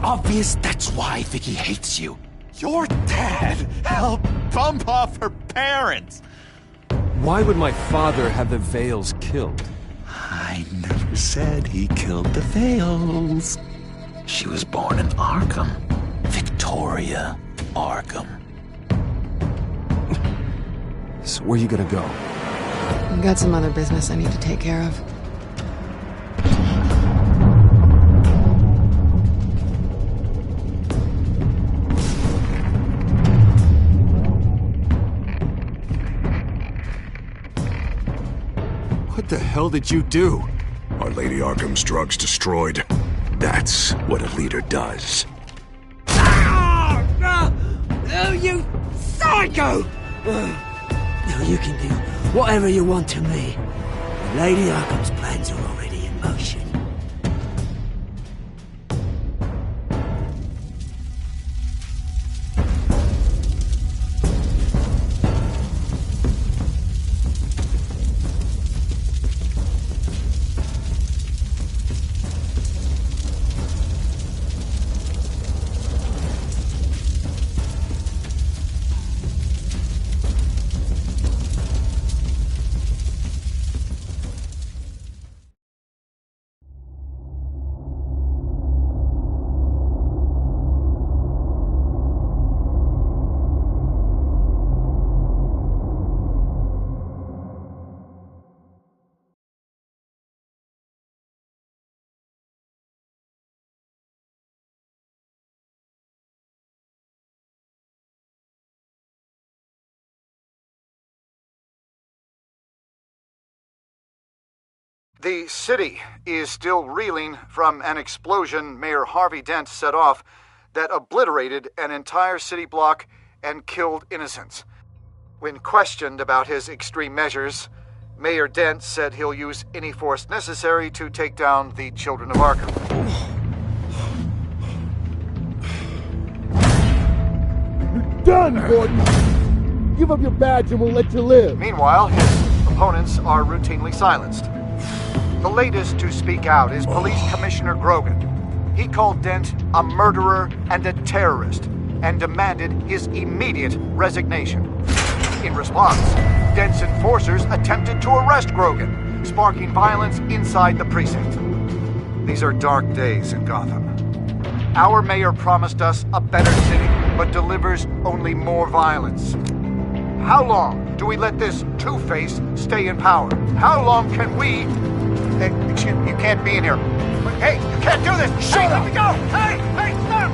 obvious that's why Vicky hates you. Your dad helped bump off her parents! Why would my father have the Vales killed? I never said he killed the Vales. She was born in Arkham. Victoria Arkham. So where you gonna go? I've got some other business I need to take care of. What the hell did you do? Our Lady Arkham's drugs destroyed. That's what a leader does. Oh, you psycho! Now you can do whatever you want to me. Lady Arkham's plans are already in motion. The city is still reeling from an explosion Mayor Harvey Dent set off that obliterated an entire city block and killed innocents. When questioned about his extreme measures, Mayor Dent said he'll use any force necessary to take down the Children of Arkham. You're done, Gordon! Give up your badge and we'll let you live. Meanwhile, his opponents are routinely silenced. The latest to speak out is Police Commissioner Grogan. He called Dent a murderer and a terrorist and demanded his immediate resignation. In response, Dent's enforcers attempted to arrest Grogan, sparking violence inside the precinct. These are dark days in Gotham. Our mayor promised us a better city, but delivers only more violence. How long do we let this Two-Face stay in power? How long can we... Hey, you can't be in here. Hey, you can't do this! Shut up! Let me go! Hey, stop!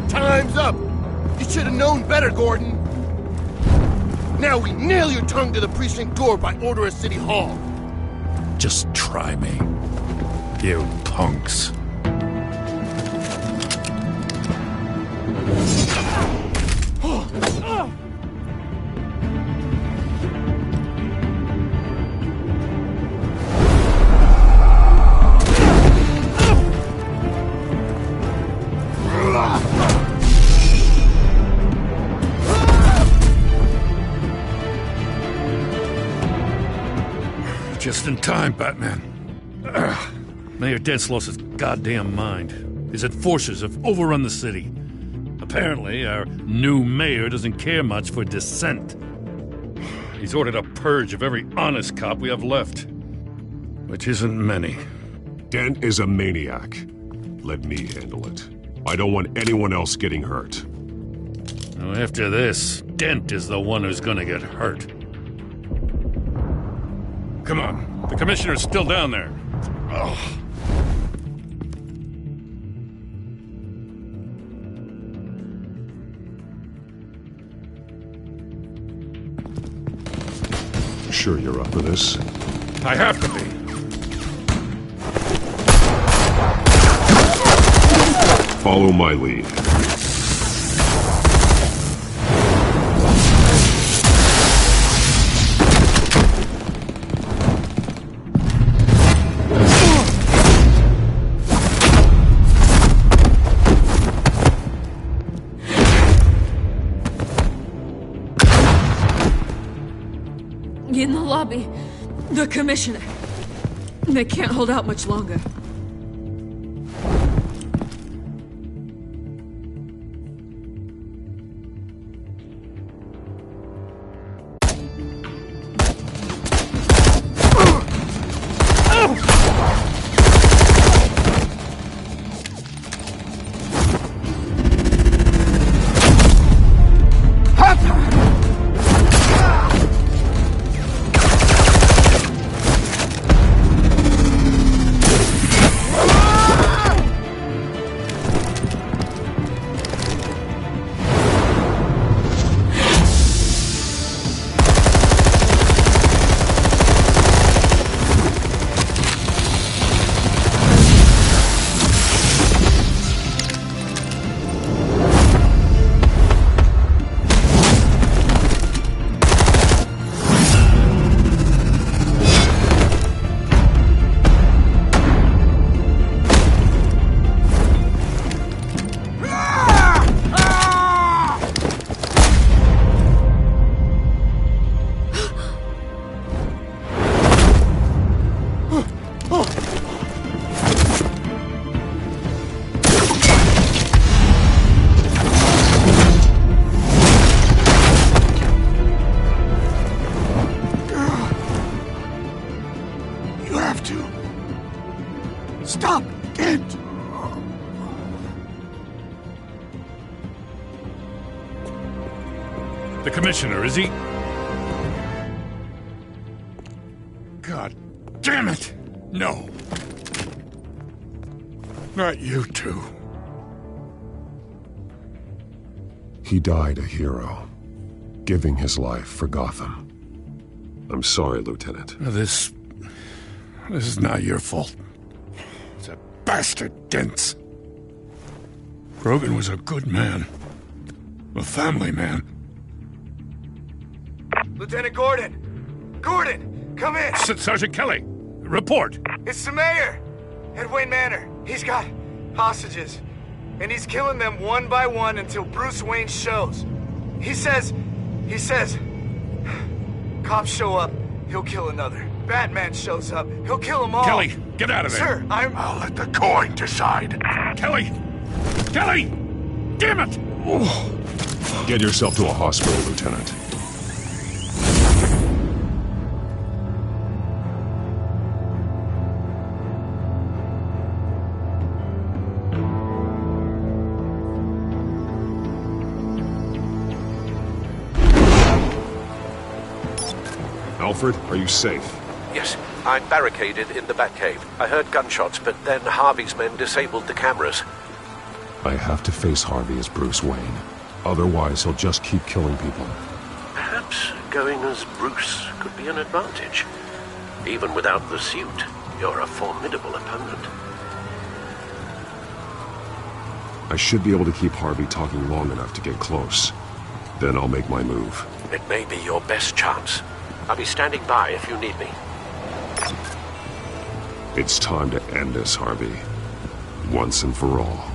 Time's up! You should have known better, Gordon. Now we nail your tongue to the precinct door by order of City Hall. Just try me, you punks. Just in time, Batman. Mayor Dent's lost his goddamn mind. His enforcers have overrun the city. Apparently, our new mayor doesn't care much for dissent. He's ordered a purge of every honest cop we have left. Which isn't many. Dent is a maniac. Let me handle it. I don't want anyone else getting hurt. Well, after this, Dent is the one who's gonna get hurt. Come on, the commissioner's still down there. Ugh. Sure you're up for this? I have to be. Follow my lead. In the lobby, the commissioner. They can't hold out much longer. The commissioner, is he? God damn it! No. Not you two. He died a hero, giving his life for Gotham. I'm sorry, Lieutenant. This is not your fault. It's a bastard Dent's. Grogan was a good man. A family man. Lieutenant Gordon! Gordon, come in! Sergeant Kelly, report. It's the mayor! At Wayne Manor. He's got hostages. And he's killing them one by one until Bruce Wayne shows. He says... Cops show up, he'll kill another. Batman shows up, he'll kill them all. Kelly, get out of there. Sir, I'll let the coin decide. Kelly! Kelly! Damn it! Get yourself to a hospital, Lieutenant. Alfred, are you safe? Yes, I'm barricaded in the Batcave. I heard gunshots, but then Harvey's men disabled the cameras. I have to face Harvey as Bruce Wayne. Otherwise, he'll just keep killing people. Perhaps going as Bruce could be an advantage. Even without the suit, you're a formidable opponent. I should be able to keep Harvey talking long enough to get close. Then I'll make my move. It may be your best chance. I'll be standing by if you need me. It's time to end this, Harvey. Once and for all.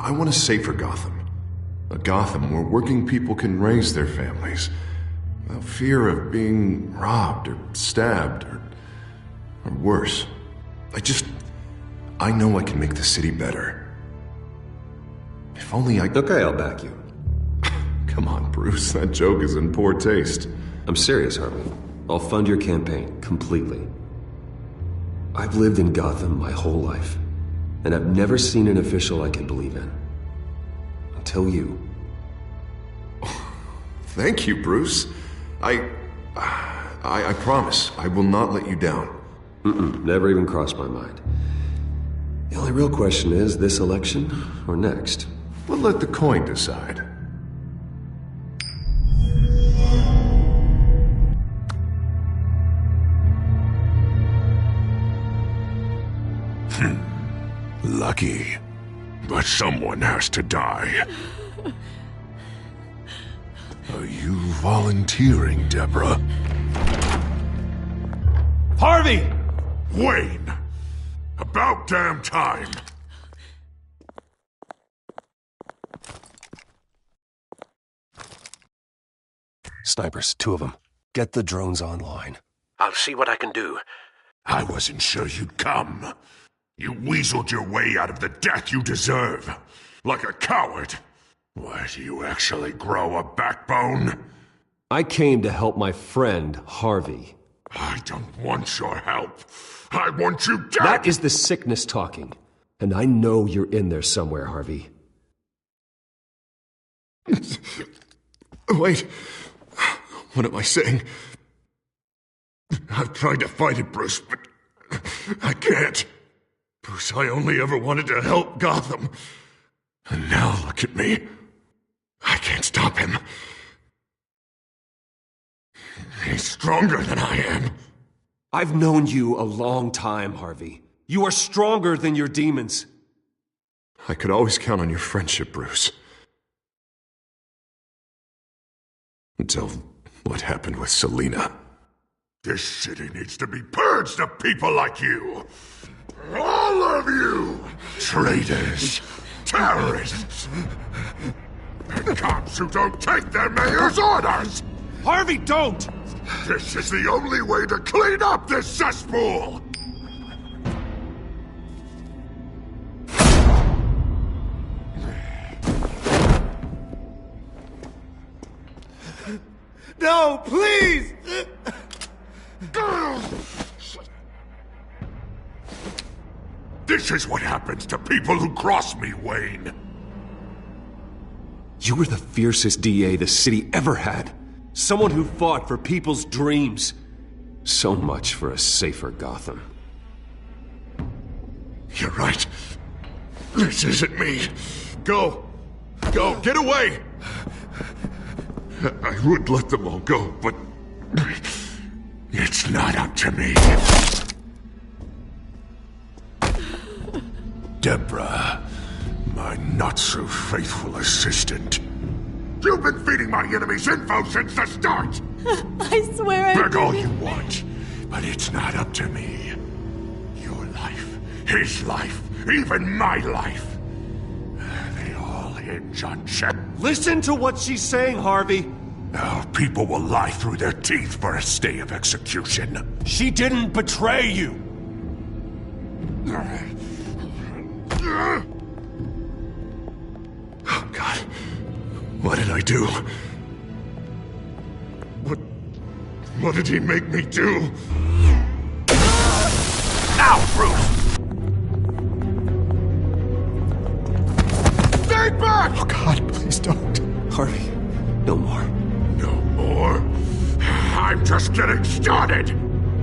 I want a safer Gotham. A Gotham where working people can raise their families without fear of being robbed or stabbed or worse. I know I can make the city better. If only I... Okay, I'll back you. Come on, Bruce, that joke is in poor taste. I'm serious, Harvey. I'll fund your campaign completely. I've lived in Gotham my whole life, and I've never seen an official I can believe in. Until you. Thank you, Bruce. I promise I will not let you down. Never even crossed my mind. The only real question is, this election or next? We'll let the coin decide. Lucky. But someone has to die. Are you volunteering, Deborah? Harvey! Wayne! About damn time! Snipers, 2 of them. Get the drones online. I'll see what I can do. I wasn't sure you'd come. You weaseled your way out of the death you deserve. Like a coward. Why, do you actually grow a backbone? I came to help my friend, Harvey. I don't want your help. I want you dead! That is the sickness talking. And I know you're in there somewhere, Harvey. Wait. What am I saying? I've tried to fight it, Bruce, but I can't. Bruce, I only ever wanted to help Gotham. And now look at me. I can't stop him. He's stronger than I am. I've known you a long time, Harvey. You are stronger than your demons. I could always count on your friendship, Bruce. Until what happened with Selina. This city needs to be purged of people like you. All of you! Traitors! Terrorists! And cops who don't take their mayor's orders! Harvey, don't! This is the only way to clean up this cesspool! No, please! This is what happens to people who cross me, Wayne. You were the fiercest DA the city ever had. Someone who fought for people's dreams. So much for a safer Gotham. You're right. This isn't me. Go. Go. Get away. I would let them all go, but it's not up to me. Deborah, my not-so-faithful assistant. You've been feeding my enemies info since the start! I swear I Beg all didn't. you want, but it's not up to me. Your life, his life, even my life. They all hinge on Shep. Listen to what she's saying, Harvey. Now, people will lie through their teeth for a stay of execution. She didn't betray you. Oh, God. What did I do? What did he make me do? Now, Bruce! Stay back! Oh, God, please don't. Harvey, no more. No more? I'm just getting started!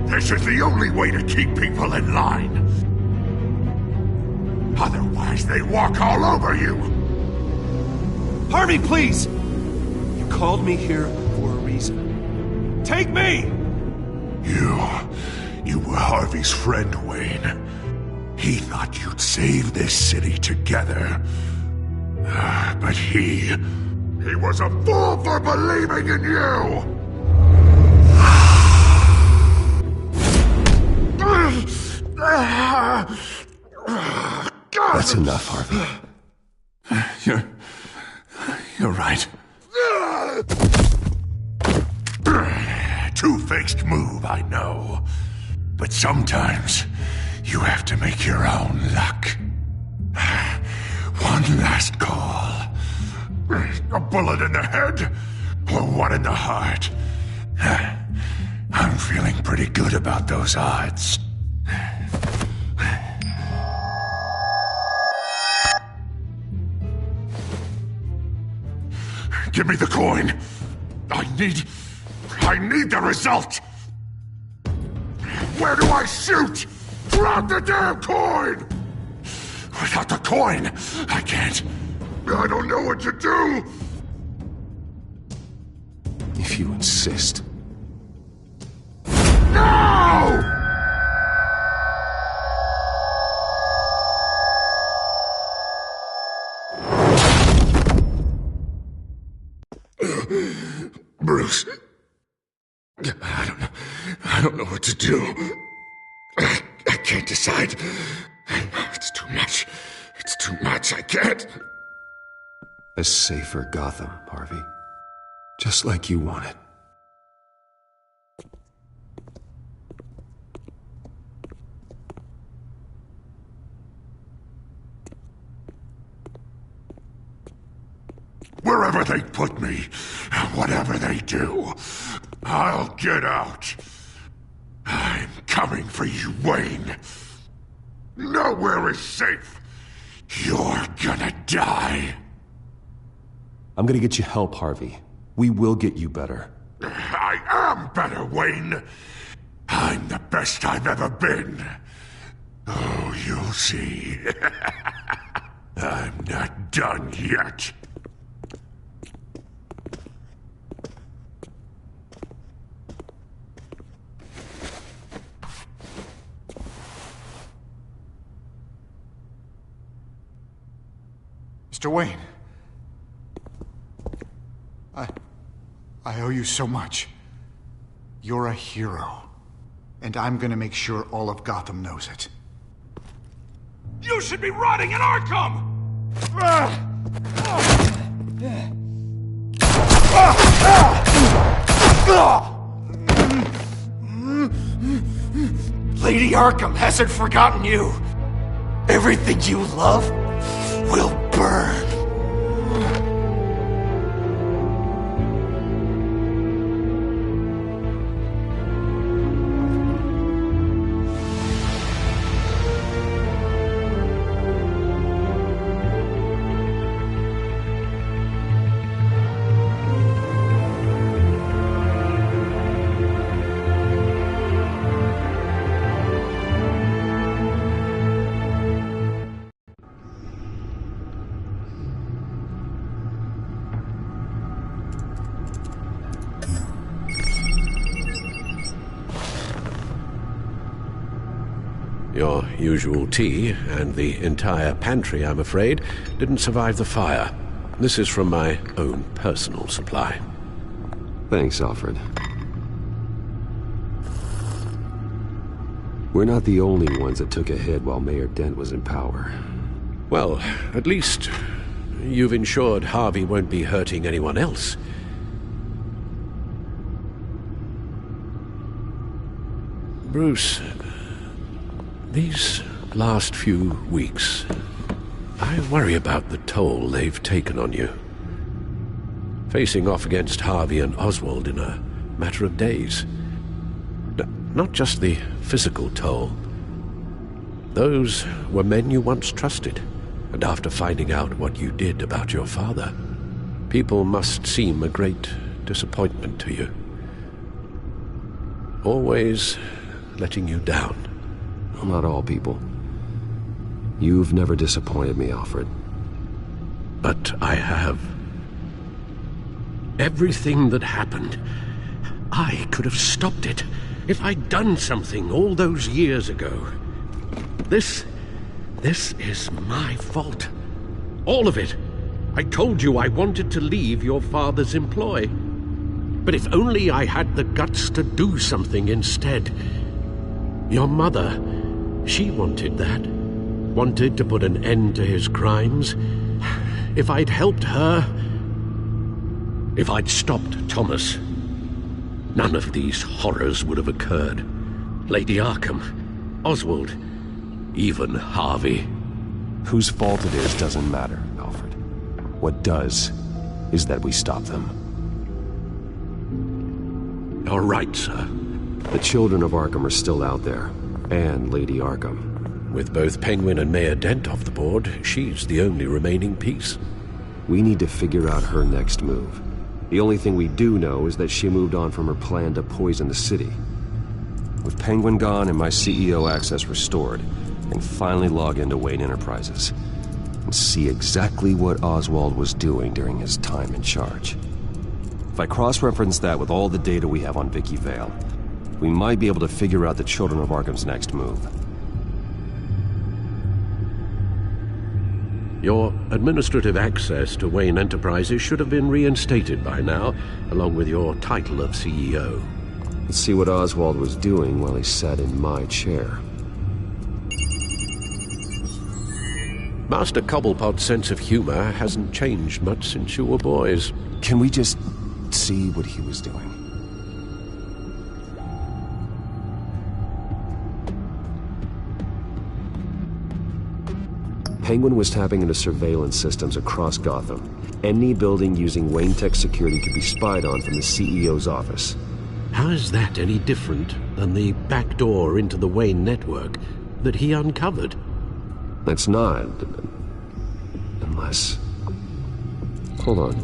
This is the only way to keep people in line. Otherwise, they walk all over you! Harvey, please! You called me here for a reason. Take me! You were Harvey's friend, Wayne. He thought you'd save this city together. But he was a fool for believing in you! That's enough, Harvey. You're right. Two-faced move, I know. But sometimes you have to make your own luck. One last call. A bullet in the head, or one in the heart. I'm feeling pretty good about those odds. Give me the coin. I need the result. Where do I shoot? Drop the damn coin! Without the coin, I can't. I don't know what to do. If you insist. No! Bruce, I don't know what to do. I can't decide. It's too much. It's too much. I can't. A safer Gotham, Harvey. Just like you wanted. Wherever they put me, whatever they do, I'll get out. I'm coming for you, Wayne. Nowhere is safe. You're gonna die. I'm gonna get you help, Harvey. We will get you better. I am better, Wayne. I'm the best I've ever been. Oh, you'll see. I'm not done yet. Mr. Wayne. I owe you so much. You're a hero. And I'm gonna make sure all of Gotham knows it. You should be rotting in Arkham! Lady Arkham hasn't forgotten you. Everything you love will burn. Your usual tea and the entire pantry, I'm afraid, didn't survive the fire. This is from my own personal supply. Thanks, Alfred. We're not the only ones that took a hit while Mayor Dent was in power. Well, at least you've ensured Harvey won't be hurting anyone else. Bruce, these last few weeks, I worry about the toll they've taken on you. Facing off against Harvey and Oswald in a matter of days. Not just the physical toll. Those were men you once trusted, and after finding out what you did about your father, people must seem a great disappointment to you. Always letting you down. Not all people. You've never disappointed me, Alfred. But I have. Everything that happened, I could have stopped it if I'd done something all those years ago. This is my fault. All of it. I told you I wanted to leave your father's employ. But if only I had the guts to do something instead. Your mother, she wanted that. Wanted to put an end to his crimes. If I'd helped her, if I'd stopped Thomas, none of these horrors would have occurred. Lady Arkham, Oswald, even Harvey. Whose fault it is doesn't matter, Alfred. What does is that we stop them. You're right, sir. The children of Arkham are still out there, and Lady Arkham. With both Penguin and Mayor Dent off the board, she's the only remaining piece. We need to figure out her next move. The only thing we do know is that she moved on from her plan to poison the city. With Penguin gone and my CEO access restored, I can finally log into Wayne Enterprises and see exactly what Oswald was doing during his time in charge. If I cross-reference that with all the data we have on Vicky Vale, we might be able to figure out the Children of Arkham's next move. Your administrative access to Wayne Enterprises should have been reinstated by now, along with your title of CEO. Let's see what Oswald was doing while he sat in my chair. Master Cobblepot's sense of humor hasn't changed much since you were boys. Can we just see what he was doing? Penguin was tapping into surveillance systems across Gotham. Any building using Wayne Tech security could be spied on from the CEO's office. How is that any different than the back door into the Wayne network that he uncovered? That's not. Unless... Hold on.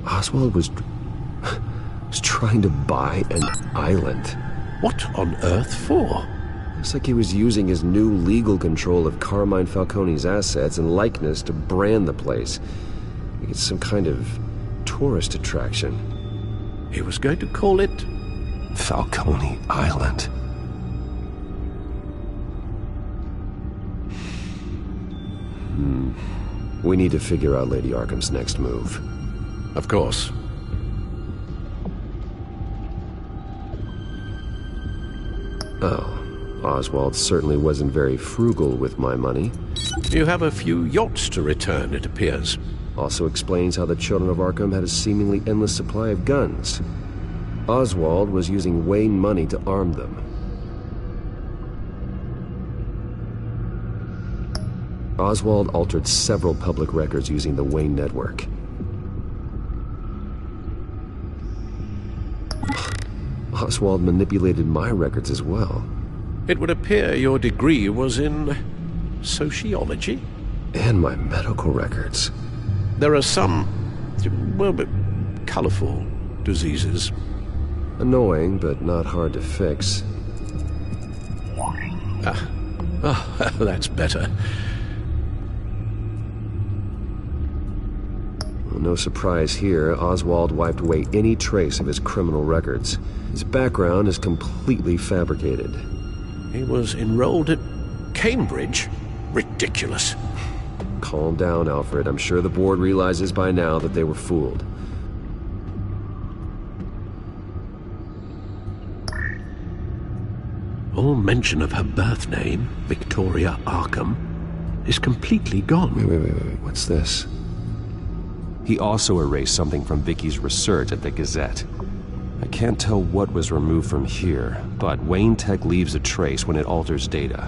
Oswald was trying to buy an island. What on earth for? Looks like he was using his new legal control of Carmine Falcone's assets and likeness to brand the place. Like it's some kind of tourist attraction. He was going to call it... Falcone Island. We need to figure out Lady Arkham's next move. Of course. Oh, Oswald certainly wasn't very frugal with my money. You have a few yachts to return, it appears. Also explains how the Children of Arkham had a seemingly endless supply of guns. Oswald was using Wayne money to arm them. Oswald altered several public records using the Wayne network. Oswald manipulated my records as well. It would appear your degree was in... sociology? And my medical records. There are some... well, but colorful diseases. Annoying, but not hard to fix. That's better. Well, no surprise here, Oswald wiped away any trace of his criminal records. His background is completely fabricated. He was enrolled at Cambridge? Ridiculous. Calm down, Alfred. I'm sure the board realizes by now that they were fooled. All mention of her birth name, Victoria Arkham, is completely gone. Wait. What's this? He also erased something from Vicky's research at the Gazette. I can't tell what was removed from here, but Wayne Tech leaves a trace when it alters data.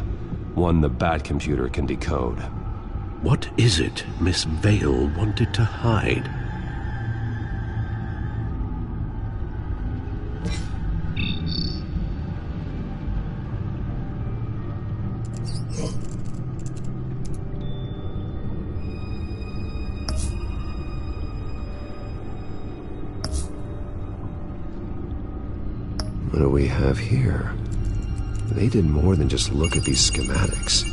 One the Bat computer can decode. What is it Miss Vale wanted to hide? What do we have here? They did more than just look at these schematics.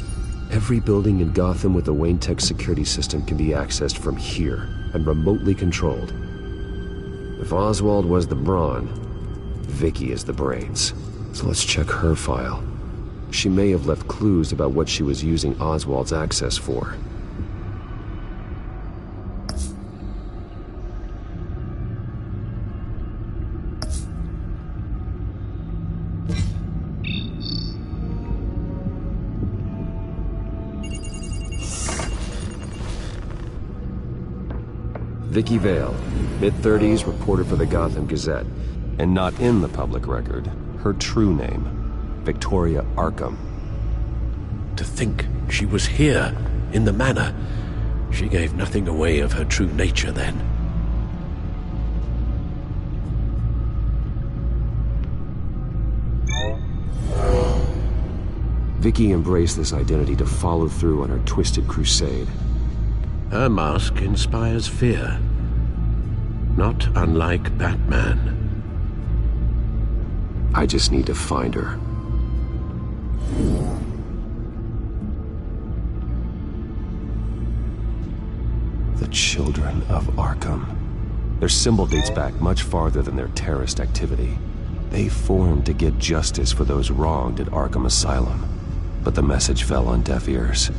Every building in Gotham with the Wayne Tech security system can be accessed from here and remotely controlled. If Oswald was the brawn, Vicky is the brains. So let's check her file. She may have left clues about what she was using Oswald's access for. Vicky Vale, mid-30s, reporter for the Gotham Gazette. And not in the public record, her true name, Victoria Arkham. To think she was here, in the manor. She gave nothing away of her true nature then. Vicky embraced this identity to follow through on her twisted crusade. Her mask inspires fear. Not unlike Batman. I just need to find her. The Children of Arkham. Their symbol dates back much farther than their terrorist activity. They formed to get justice for those wronged at Arkham Asylum. But the message fell on deaf ears.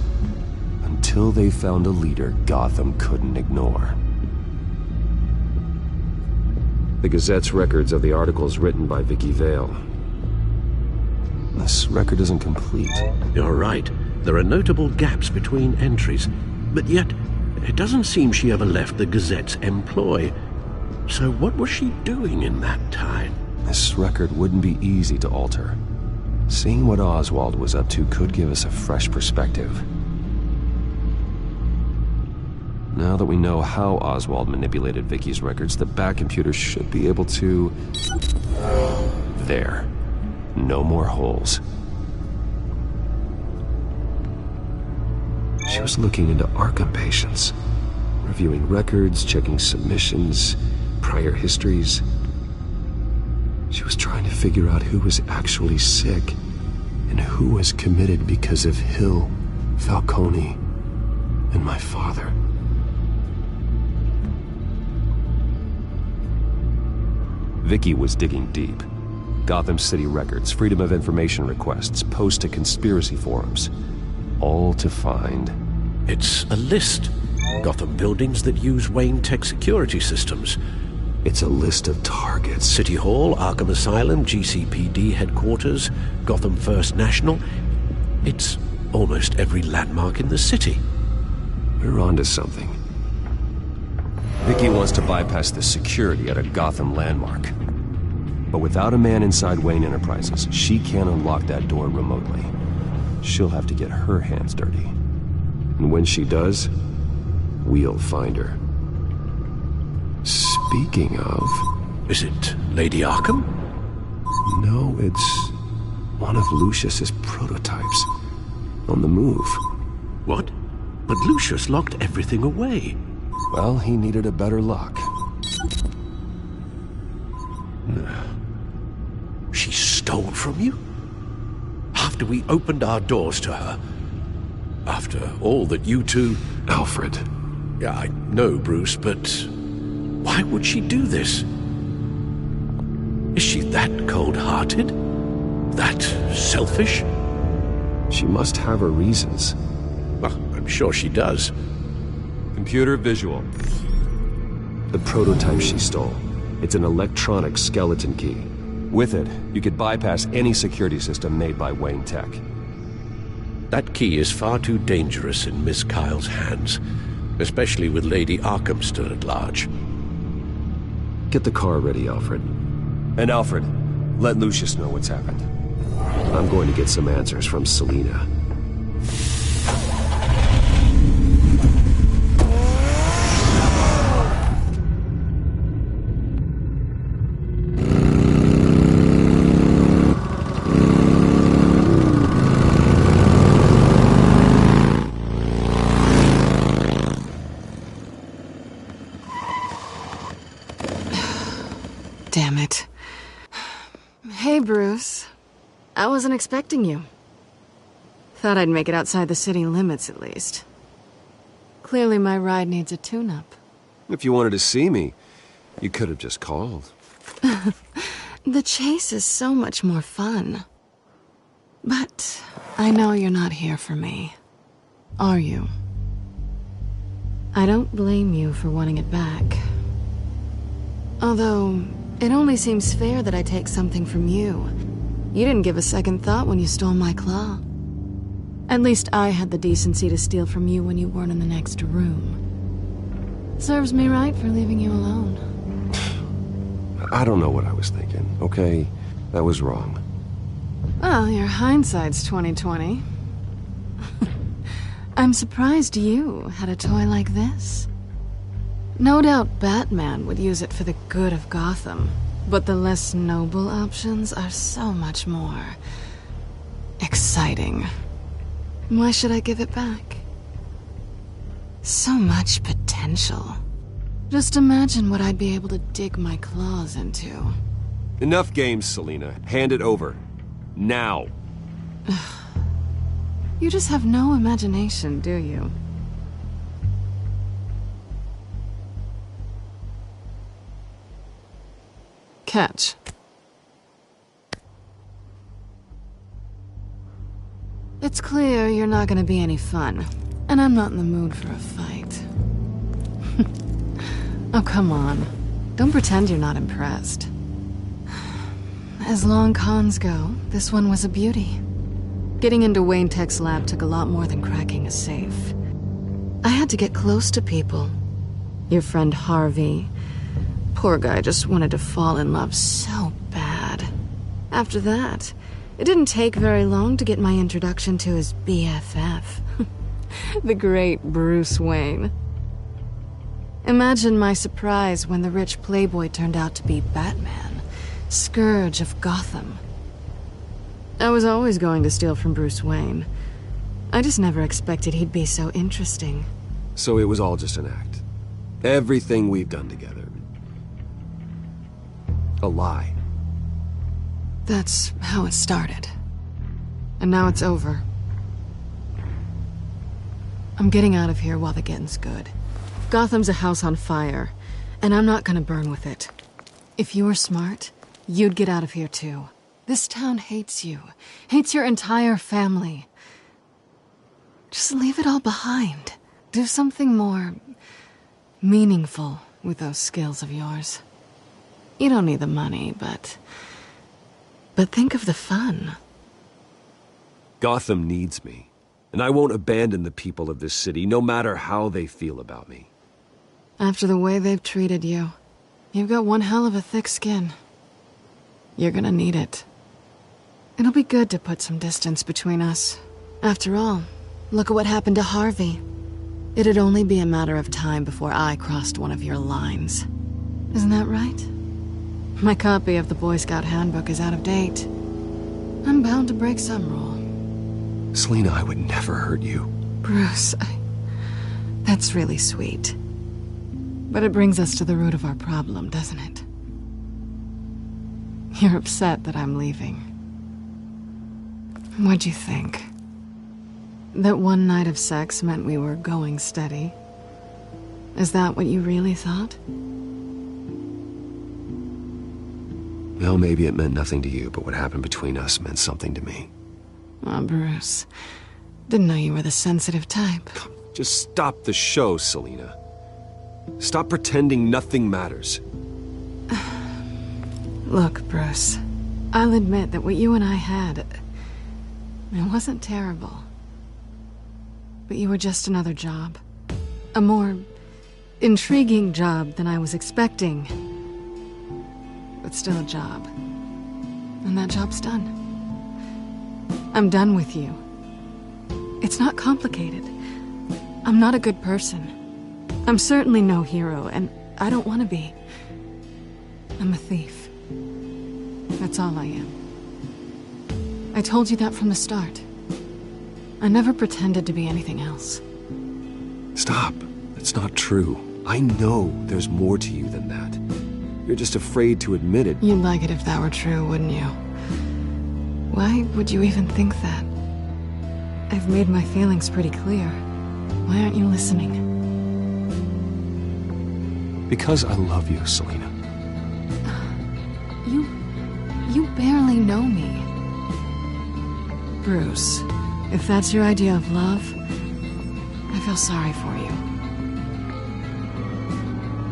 Until they found a leader Gotham couldn't ignore. The Gazette's records of the articles written by Vicky Vale. This record isn't complete. You're right. There are notable gaps between entries. But yet, it doesn't seem she ever left the Gazette's employ. So what was she doing in that time? This record wouldn't be easy to alter. Seeing what Oswald was up to could give us a fresh perspective. Now that we know how Oswald manipulated Vicky's records, the Bat computer should be able to... There. No more holes. She was looking into Arkham patients, reviewing records, checking submissions, prior histories. She was trying to figure out who was actually sick and who was committed because of Hill, Falcone, and my father. Vicky was digging deep. Gotham City records, Freedom of Information requests, posts to conspiracy forums. All to find... It's a list. Gotham buildings that use Wayne Tech security systems. It's a list of targets. City Hall, Arkham Asylum, GCPD headquarters, Gotham First National. It's almost every landmark in the city. We're onto something. Vicky wants to bypass the security at a Gotham landmark. But without a man inside Wayne Enterprises, she can't unlock that door remotely. She'll have to get her hands dirty. And when she does, we'll find her. Speaking of... Is it Lady Arkham? No, it's one of Lucius's prototypes. On the move. What? But Lucius locked everything away. Well, he needed a better lock. She stole from you? After we opened our doors to her? After all that you two... Alfred, I know, Bruce, but why would she do this? Is she that cold-hearted? That selfish? She must have her reasons. Well, I'm sure she does. Computer visual. The prototype she stole. It's an electronic skeleton key. With it, you could bypass any security system made by Wayne Tech. That key is far too dangerous in Miss Kyle's hands, especially with Lady Arkham still at large. Get the car ready, Alfred. And Alfred, let Lucius know what's happened. I'm going to get some answers from Selina. Damn it. Hey, Bruce. I wasn't expecting you. Thought I'd make it outside the city limits, at least. Clearly my ride needs a tune-up. If you wanted to see me, you could have just called. The chase is so much more fun. But I know you're not here for me. Are you? I don't blame you for wanting it back. Although, it only seems fair that I take something from you. You didn't give a second thought when you stole my claw. At least I had the decency to steal from you when you weren't in the next room. Serves me right for leaving you alone. I don't know what I was thinking, okay? That was wrong. Well, your hindsight's 20/20. I'm surprised you had a toy like this. No doubt Batman would use it for the good of Gotham, but the less noble options are so much more exciting. Why should I give it back? So much potential. Just imagine what I'd be able to dig my claws into. Enough games, Selina. Hand it over. Now. You just have no imagination, do you? Catch. It's clear you're not gonna be any fun, and I'm not in the mood for a fight. Oh, come on. Don't pretend you're not impressed. As long cons go, this one was a beauty. Getting into Wayne Tech's lab took a lot more than cracking a safe. I had to get close to people. Your friend Harvey. Poor guy just wanted to fall in love so bad. After that, it didn't take very long to get my introduction to his BFF. The great Bruce Wayne. Imagine my surprise when the rich playboy turned out to be Batman, Scourge of Gotham. I was always going to steal from Bruce Wayne. I just never expected he'd be so interesting. So it was all just an act. Everything we've done together. A lie. That's how it started. And now it's over. I'm getting out of here while the getting's good. Gotham's a house on fire, and I'm not gonna burn with it. If you were smart, you'd get out of here too. This town hates you. Hates your entire family. Just leave it all behind. Do something more meaningful with those skills of yours. You don't need the money, but think of the fun. Gotham needs me, and I won't abandon the people of this city, no matter how they feel about me. After the way they've treated you, you've got one hell of a thick skin. You're gonna need it. It'll be good to put some distance between us. After all, look at what happened to Harvey. It'd only be a matter of time before I crossed one of your lines. Isn't that right? My copy of the Boy Scout Handbook is out of date. I'm bound to break some rule. Selina, I would never hurt you. Bruce, that's really sweet. But it brings us to the root of our problem, doesn't it? You're upset that I'm leaving. What'd you think? That one night of sex meant we were going steady? Is that what you really thought? Well, maybe it meant nothing to you, but what happened between us meant something to me. Oh, Bruce. Didn't know you were the sensitive type. Just stop the show, Selina. Stop pretending nothing matters. Look, Bruce. I'll admit that what you and I had... it wasn't terrible. But you were just another job. A more intriguing job than I was expecting. But still a job. And that job's done. I'm done with you. It's not complicated. I'm not a good person. I'm certainly no hero, and I don't want to be. I'm a thief. That's all I am. I told you that from the start. I never pretended to be anything else. Stop. That's not true. I know there's more to you than that. You're just afraid to admit it. You'd like it if that were true, wouldn't you? Why would you even think that? I've made my feelings pretty clear. Why aren't you listening? Because I love you, Selina. You barely know me. Bruce, if that's your idea of love, I feel sorry for you.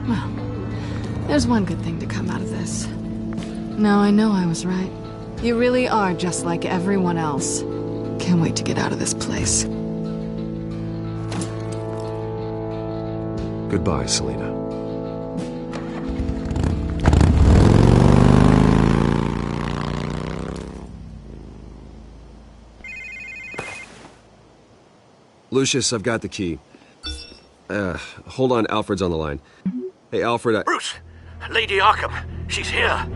Well, there's one good thing to come out of this. Now I know I was right. You really are just like everyone else. Can't wait to get out of this place. Goodbye, Selina. Lucius, I've got the key. Hold on, Alfred's on the line. Hey, Alfred, Bruce! Lady Arkham, she's here.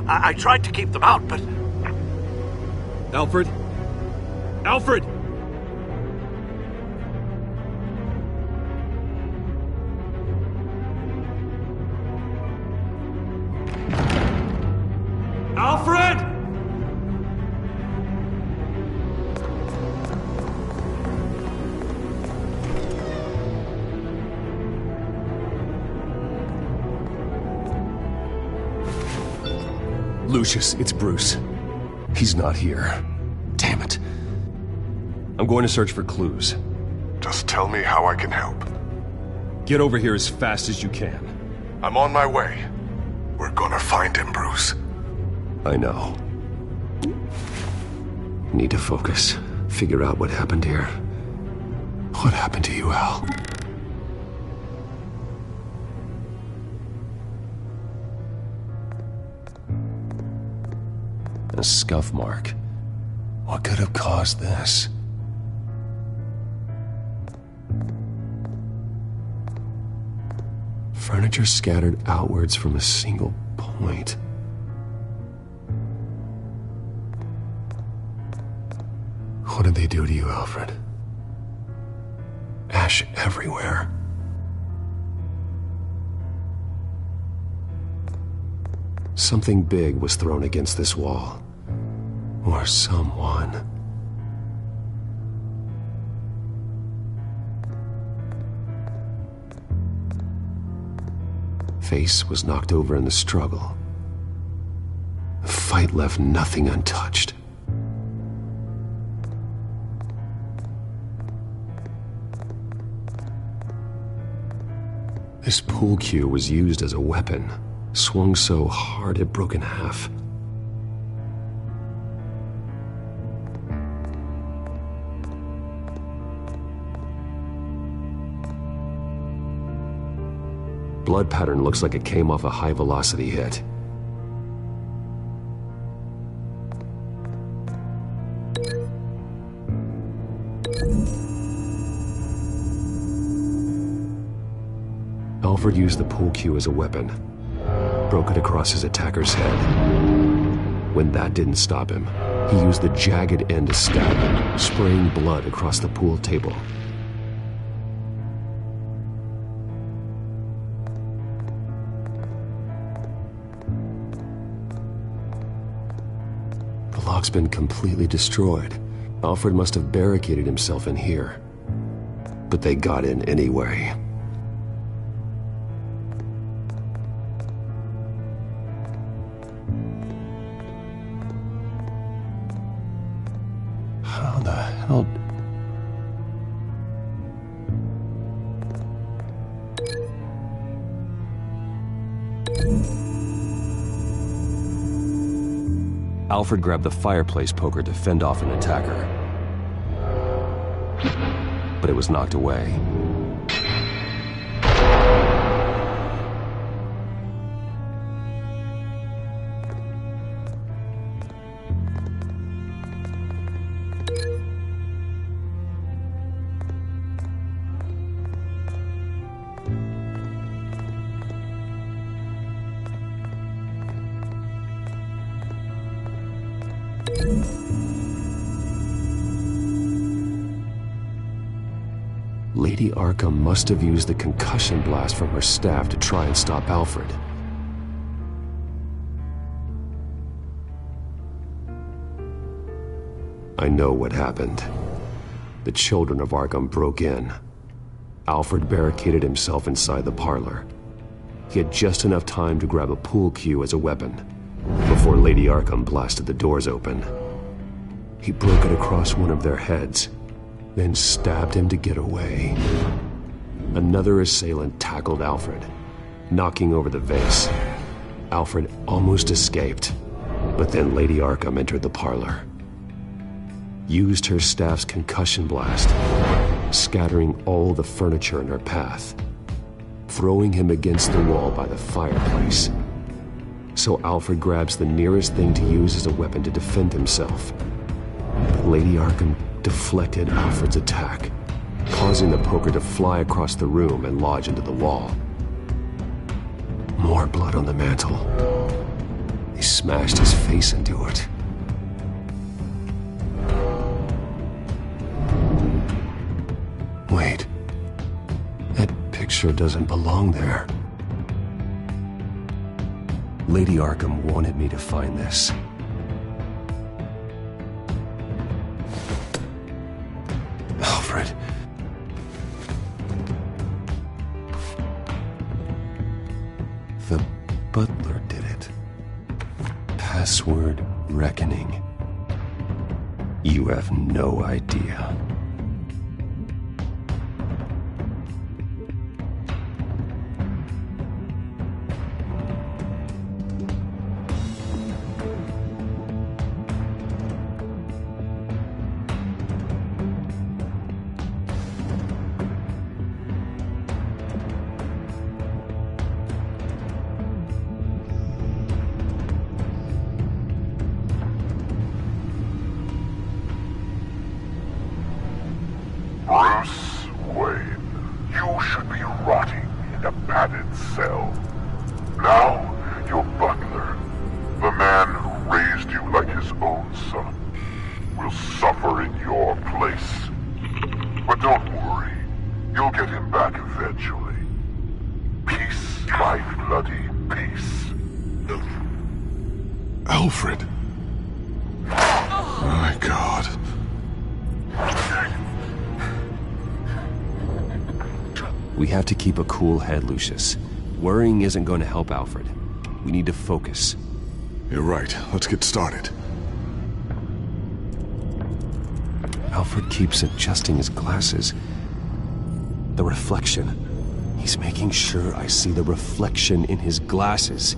I tried to keep them out, but... Alfred? Alfred! Alfred! Lucius, it's Bruce. He's not here. Damn it. I'm going to search for clues. Just tell me how I can help. Get over here as fast as you can. I'm on my way. We're gonna find him, Bruce. I know. Need to focus. Figure out what happened here. What happened to you, Al? A scuff mark. What could have caused this? Furniture scattered outwards from a single point. What did they do to you, Alfred? Ash everywhere. Something big was thrown against this wall. Or someone. Face was knocked over in the struggle. The fight left nothing untouched. This pool cue was used as a weapon, swung so hard it broke in half. Blood pattern looks like it came off a high-velocity hit. Alfred used the pool cue as a weapon. Broke it across his attacker's head. When that didn't stop him, he used the jagged end to stab him, spraying blood across the pool table. The lock's been completely destroyed. Alfred must have barricaded himself in here. But they got in anyway. hell? Alfred grabbed the fireplace poker to fend off an attacker. But it was knocked away. Lady Arkham must have used the concussion blast from her staff to try and stop Alfred. I know what happened. The children of Arkham broke in. Alfred barricaded himself inside the parlor. He had just enough time to grab a pool cue as a weapon before Lady Arkham blasted the doors open. He broke it across one of their heads, then stabbed him to get away. Another assailant tackled Alfred, knocking over the vase. Alfred almost escaped, but then Lady Arkham entered the parlor. Used her staff's concussion blast, scattering all the furniture in her path, throwing him against the wall by the fireplace. So Alfred grabs the nearest thing to use as a weapon to defend himself. Lady Arkham deflected Alfred's attack, causing the poker to fly across the room and lodge into the wall. More blood on the mantel. They smashed his face into it. Wait. That picture doesn't belong there. Lady Arkham wanted me to find this. Alfred. The butler did it. Password reckoning. You have no idea. Bruce Wayne, you should be rotting in a padded cell. Now, your butler, the man who raised you like his own son, will suffer in your place. But don't worry, you'll get him back eventually. Peace, my bloody peace. Alfred. My God. We have to keep a cool head, Lucius. Worrying isn't going to help Alfred. We need to focus. You're right. Let's get started. Alfred keeps adjusting his glasses. The reflection. He's making sure I see the reflection in his glasses.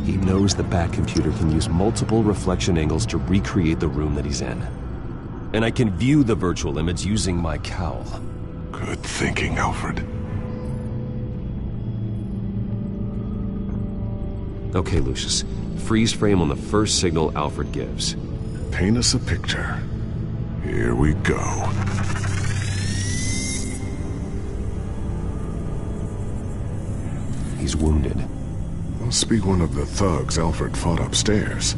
He knows the Batcomputer can use multiple reflection angles to recreate the room that he's in. And I can view the virtual image using my cowl. Good thinking, Alfred. Okay, Lucius. Freeze frame on the first signal Alfred gives. Paint us a picture. Here we go. He's wounded. Must be one of the thugs Alfred fought upstairs.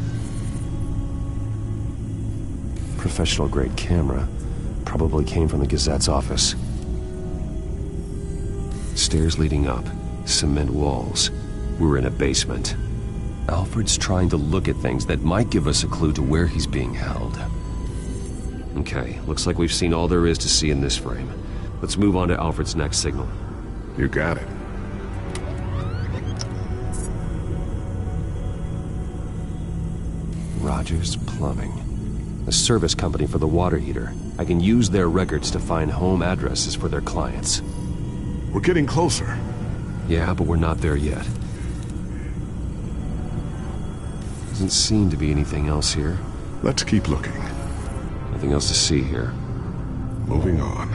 Professional-grade camera. Probably came from the Gazette's office. Stairs leading up. Cement walls. We're in a basement. Alfred's trying to look at things that might give us a clue to where he's being held. Okay, looks like we've seen all there is to see in this frame. Let's move on to Alfred's next signal. You got it. Rogers Plumbing. A service company for the water heater. I can use their records to find home addresses for their clients. We're getting closer. Yeah, but we're not there yet. Doesn't seem to be anything else here. Let's keep looking. Nothing else to see here. Moving on.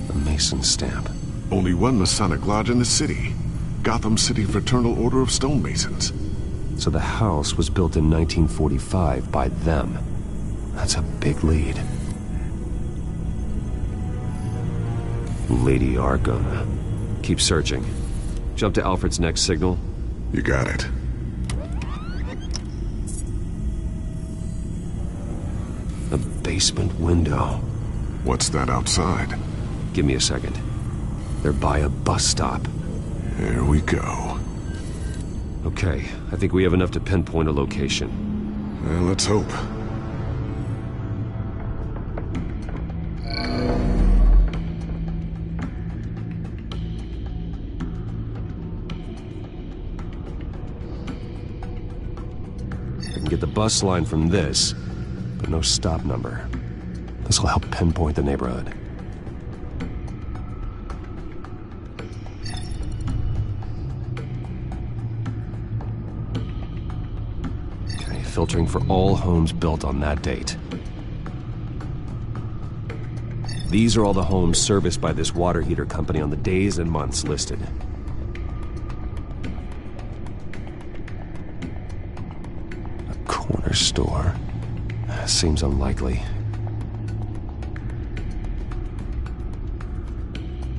A Mason stamp. Only one Masonic lodge in the city. Gotham City Fraternal Order of Stonemasons. So the house was built in 1945 by them. That's a big lead. Lady Arkham. Keep searching. Jump to Alfred's next signal. You got it. A basement window. What's that outside? Give me a second. They're by a bus stop. Here we go. Okay, I think we have enough to pinpoint a location. Well, let's hope. I can get the bus line from this, but no stop number. This will help pinpoint the neighborhood. Okay, filtering for all homes built on that date. These are all the homes serviced by this water heater company on the days and months listed. A corner store. Seems unlikely.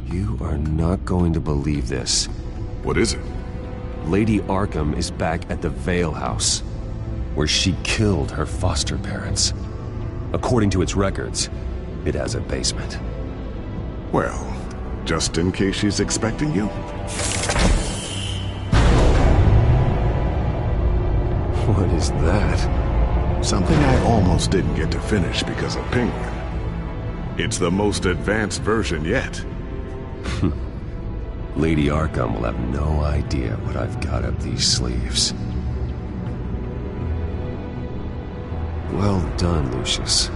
You are not going to believe this. What is it? Lady Arkham is back at the Vale House, where she killed her foster parents. According to its records, it has a basement. Well, just in case she's expecting you. What is that? Something I almost didn't get to finish because of Penguin. It's the most advanced version yet. Lady Arkham will have no idea what I've got up these sleeves. Well done, Lucius.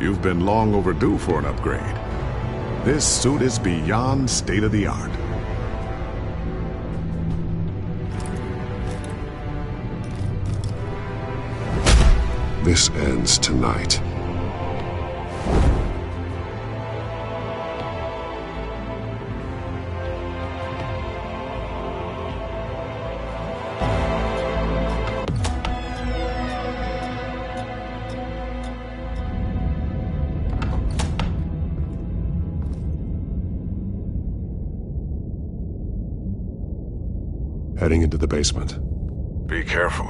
You've been long overdue for an upgrade. This suit is beyond state-of-the-art. This ends tonight. Heading into the basement. Be careful.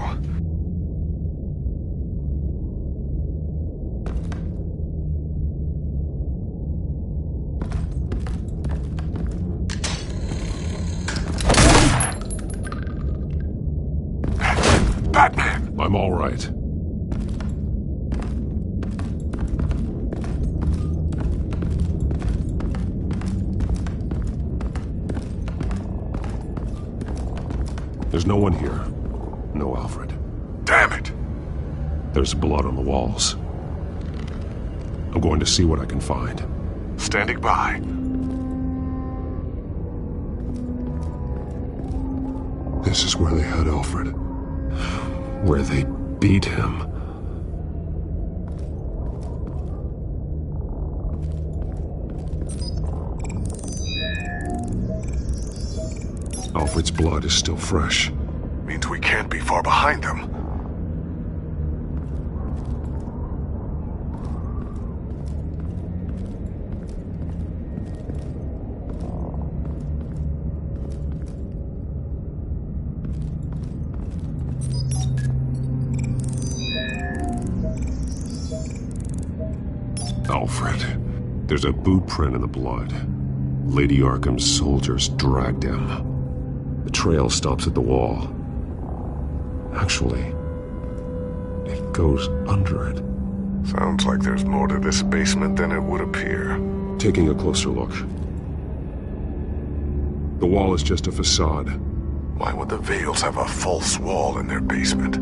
Batman! I'm all right. There's no one here. No Alfred. Damn it! There's blood on the walls. I'm going to see what I can find. Standing by. This is where they had Alfred. Where they beat him. Alfred's blood is still fresh. Means we can't be far behind them. Alfred. There's a boot print in the blood. Lady Arkham's soldiers dragged him. The trail stops at the wall. Actually, it goes under it. Sounds like there's more to this basement than it would appear. Taking a closer look. The wall is just a facade. Why would the Vales have a false wall in their basement?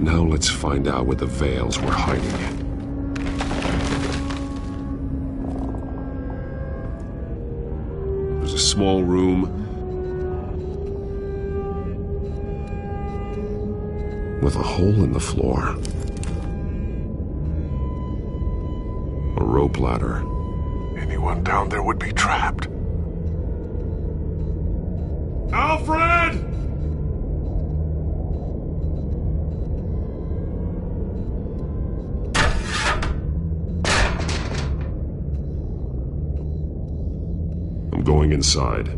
Now let's find out what the Vales were hiding. There's a small room with a hole in the floor. A rope ladder. Anyone down there would be trapped. Alfred! I'm going inside.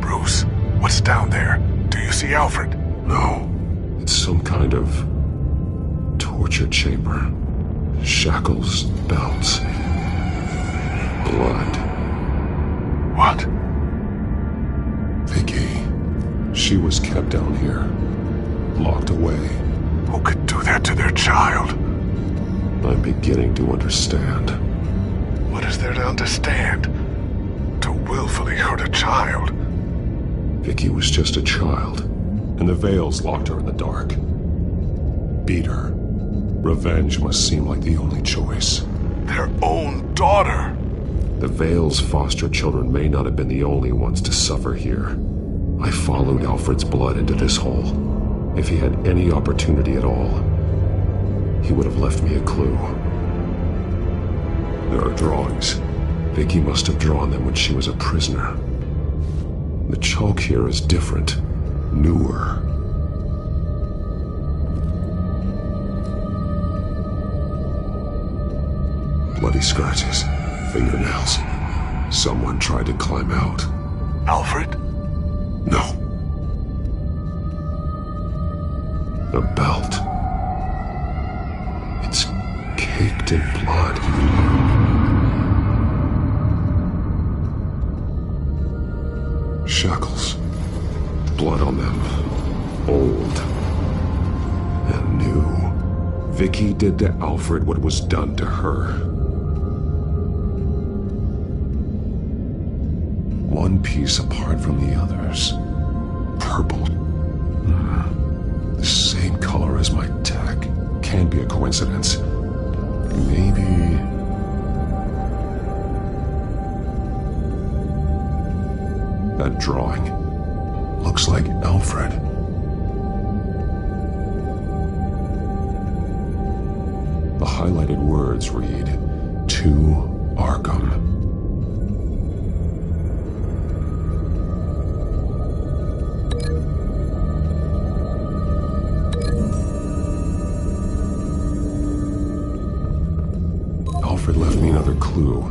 Bruce, what's down there? Do you see Alfred? No. It's some kind of torture chamber. Shackles, belts, blood. What? Vicky. She was kept down here, locked away. Who could do that to their child? I'm beginning to understand. What is there to understand? To willfully hurt a child? Vicky was just a child, and the Vales locked her in the dark. Beat her. Revenge must seem like the only choice. Their own daughter! The Vales' foster children may not have been the only ones to suffer here. I followed Alfred's blood into this hole. If he had any opportunity at all, he would have left me a clue. There are drawings. Vicky must have drawn them when she was a prisoner. The chalk here is different, newer. Bloody scratches, fingernails. Someone tried to climb out. Alfred? No. A belt. It's caked in blood. Shackles. Blood on them. Old. And new. Vicky did to Alfred what was done to her. One piece apart from the others. Purple. The same color as my tech. Can't be a coincidence. Maybe... That drawing looks like Alfred. The highlighted words read, "To Arkham." Alfred left me another clue.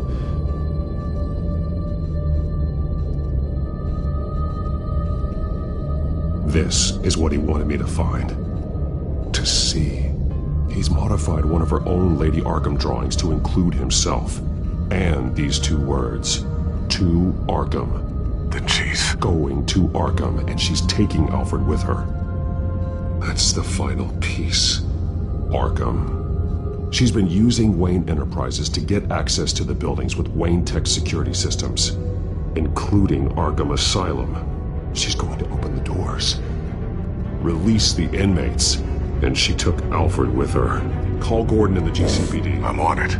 This is what he wanted me to find. To see. He's modified one of her own Lady Arkham drawings to include himself. And these two words. To Arkham. Then she's going to Arkham, and she's taking Alfred with her. That's the final piece. Arkham. She's been using Wayne Enterprises to get access to the buildings with Wayne Tech security systems, including Arkham Asylum. She's going to open the doors, release the inmates, and she took Alfred with her. Call Gordon in the GCPD. I'm on it.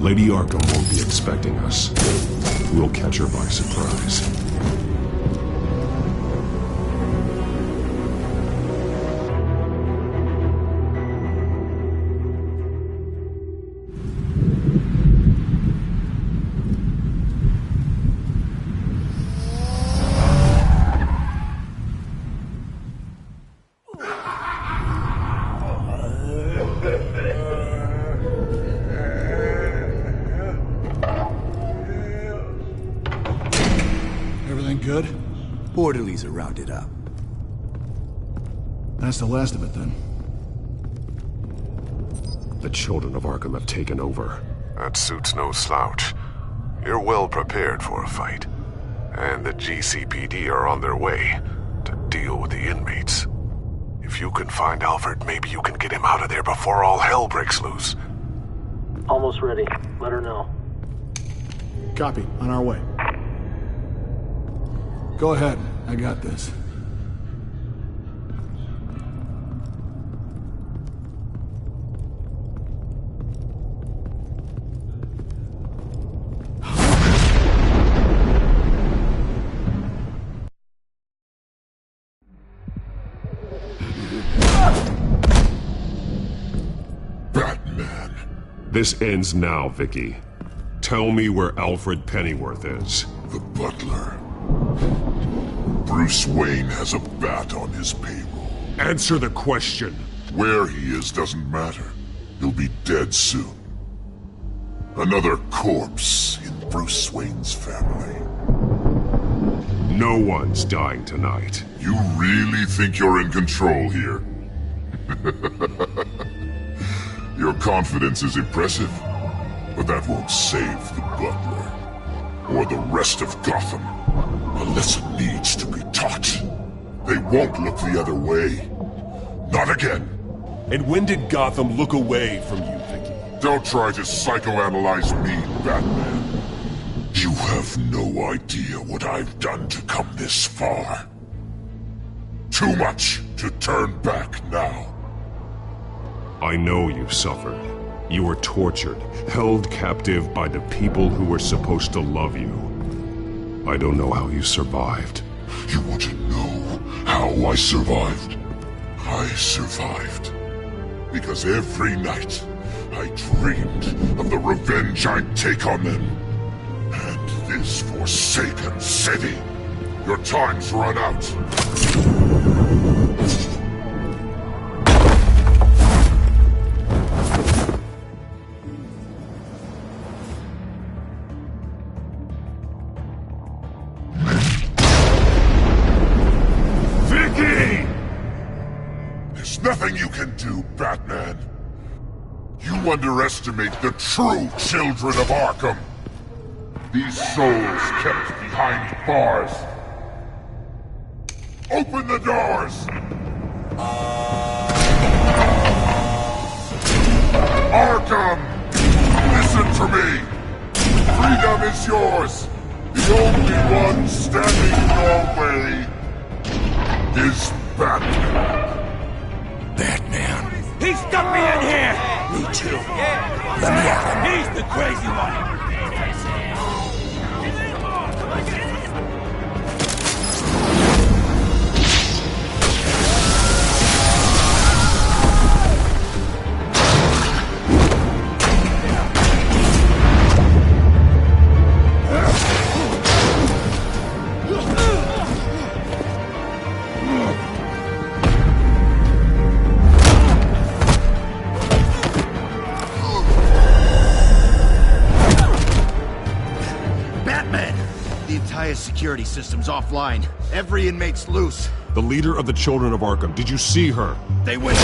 Lady Arkham won't be expecting us. We'll catch her by surprise. Orderlies are rounded up. That's the last of it, then. The Children of Arkham have taken over. That suit's no slouch. You're well prepared for a fight. And the GCPD are on their way to deal with the inmates. If you can find Alfred, maybe you can get him out of there before all hell breaks loose. Almost ready. Let her know. Copy. On our way. Go ahead. I got this. This ends now, Vicky. Tell me where Alfred Pennyworth is. The butler. Bruce Wayne has a bat on his payroll. Answer the question. Where he is doesn't matter. He'll be dead soon. Another corpse in Bruce Wayne's family. No one's dying tonight. You really think you're in control here? Your confidence is impressive, but that won't save the butler, or the rest of Gotham. A lesson needs to be taught. They won't look the other way. Not again. And when did Gotham look away from you, Vicky? Don't try to psychoanalyze me, Batman. You have no idea what I've done to come this far. Too much to turn back now. I know you suffered. You were tortured, held captive by the people who were supposed to love you. I don't know how you survived. You want to know how I survived? I survived because every night I dreamed of the revenge I'd take on them. And this forsaken city. Your time's run out. Nothing you can do, Batman. You underestimate the true children of Arkham. These souls kept behind bars. Open the doors! Arkham! Listen to me! Freedom is yours! The only one standing in your way is Batman. Batman. He stuck me in here! Me too. Let me at him. He's the crazy one! Security system's offline. Every inmate's loose. The leader of the Children of Arkham. Did you see her? They went.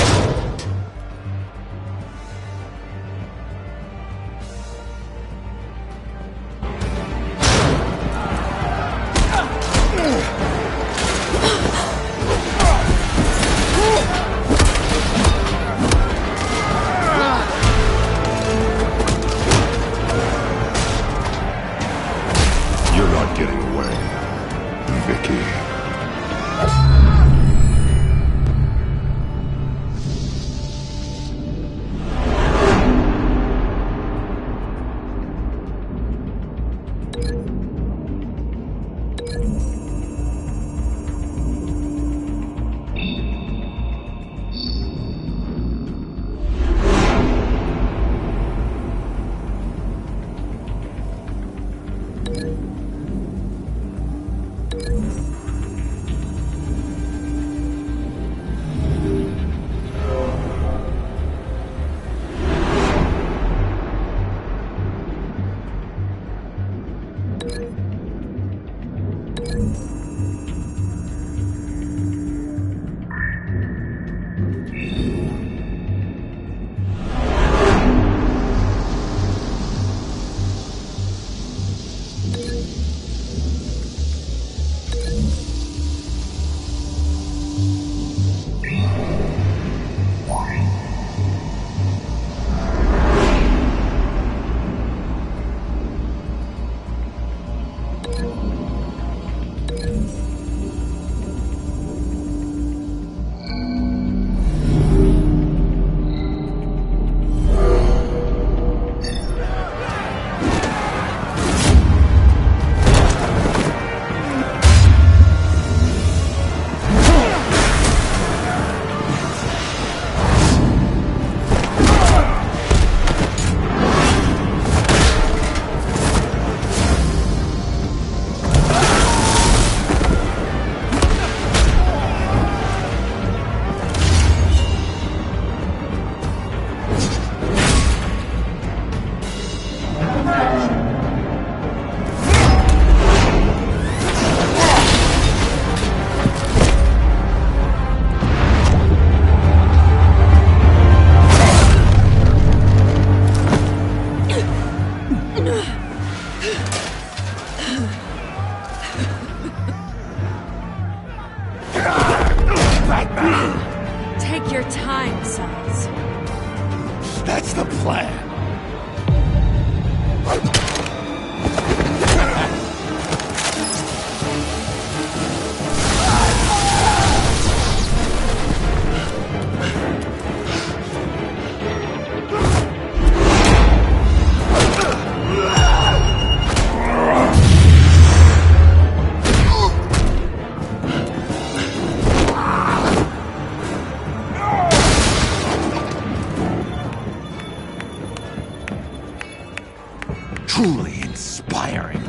Truly inspiring.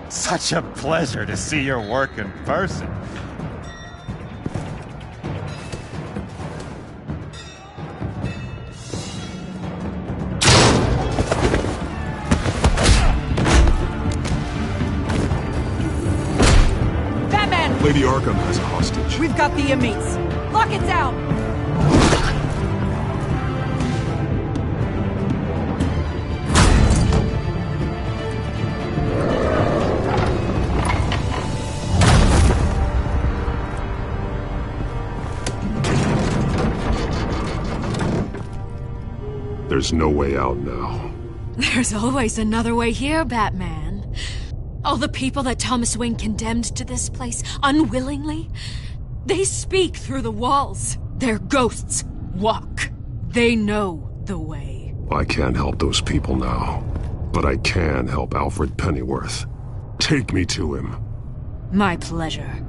Such a pleasure to see your work in person. Batman! Lady Arkham has a hostage. We've got the inmates. Lock it down! There's no way out now. There's always another way here, Batman. All the people that Thomas Wayne condemned to this place unwillingly, they speak through the walls. Their ghosts walk. They know the way. I can't help those people now, but I can help Alfred Pennyworth. Take me to him. My pleasure.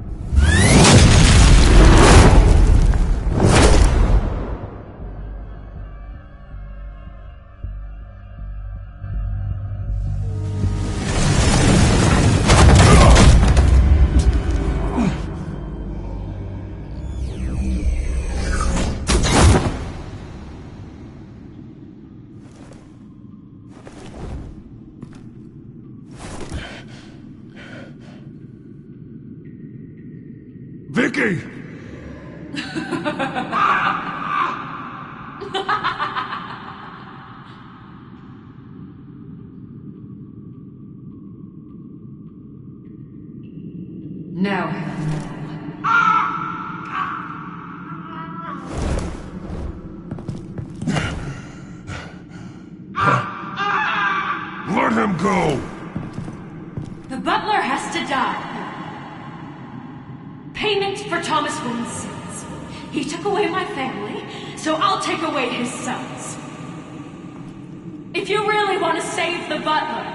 Vicky! Now, Let him go! the butler has to die. Payment for Thomas Wayne's sins. He took away my family, so I'll take away his sons. If you really want to save the butler,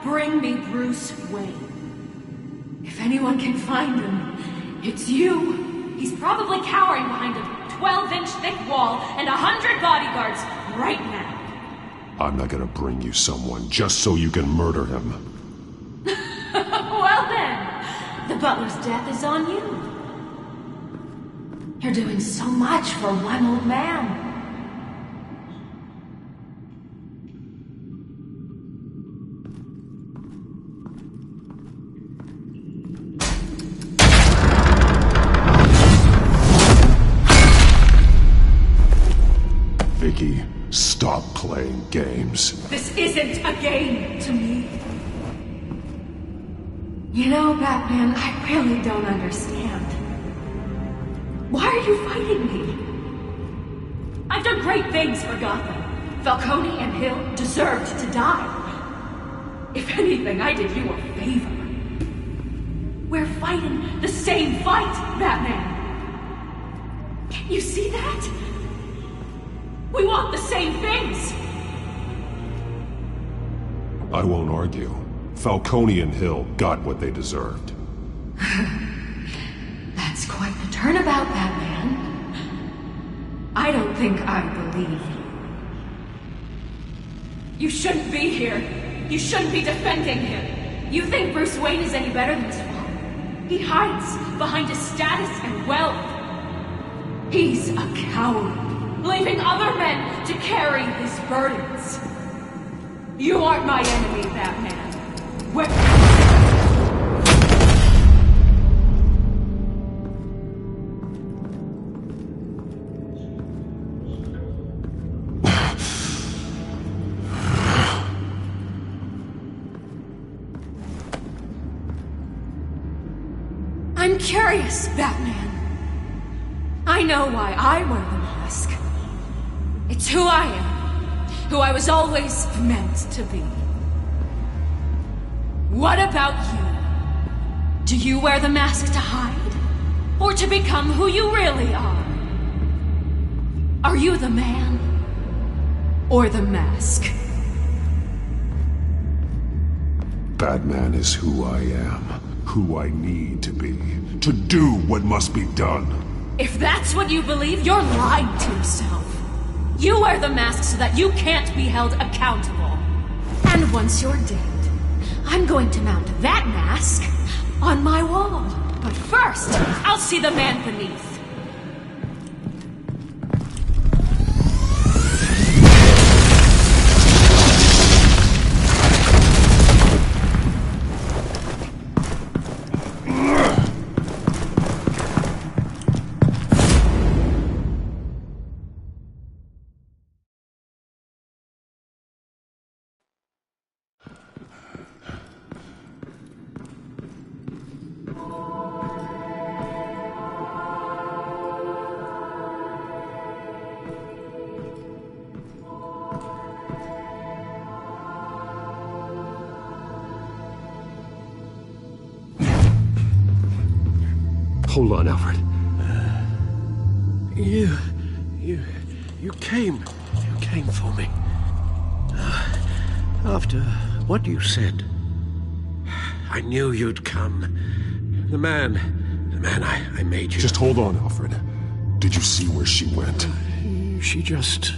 bring me Bruce Wayne. If anyone can find him, it's you. He's probably cowering behind a 12-inch thick wall and 100 bodyguards right now. I'm not gonna bring you someone just so you can murder him. Well then, the butler's death is on you. You're doing so much for one old man. Vicky, stop playing games. This isn't a game to me. You know, Batman, I really don't understand. Why are you fighting me? I've done great things for Gotham. Falcone and Hill deserved to die. If anything, I did you a favor. We're fighting the same fight, Batman. Can't you see that? We want the same things. I won't argue. Falcone and Hill got what they deserved. That's quite the turnabout, Batman. I don't think I believe you. You shouldn't be here. You shouldn't be defending him. You think Bruce Wayne is any better than his father? He hides behind his status and wealth. He's a coward, leaving other men to carry his burdens. You aren't my enemy, Batman. I'm curious, Batman. I know why I wear the mask. It's who I am, who I was always meant to be. What about you? Do you wear the mask to hide? Or to become who you really are? Are you the man? Or the mask? Batman is who I am, who I need to be, to do what must be done. If that's what you believe, you're lying to yourself. You wear the mask so that you can't be held accountable. And once you're dead, I'm going to mount that mask on my wall. But first, I'll see the man beneath. Hold on, Alfred. You came for me. After what you said, I knew you'd come. The man I made you. Just hold on, Alfred. Did you see where she went? She just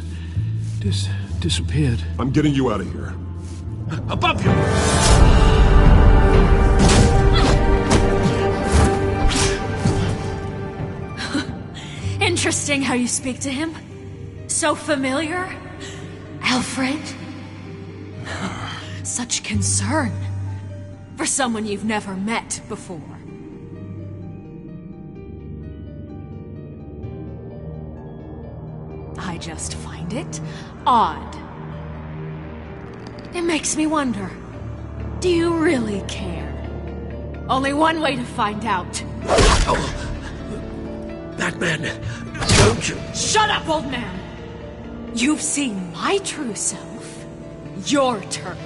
disappeared. I'm getting you out of here. Above you! Interesting how you speak to him. So familiar. Alfred. Such concern for someone you've never met before. I just find it odd. It makes me wonder, do you really care? Only one way to find out. Oh. Batman, don't you... Shut up, old man! You've seen my true self. Your turn.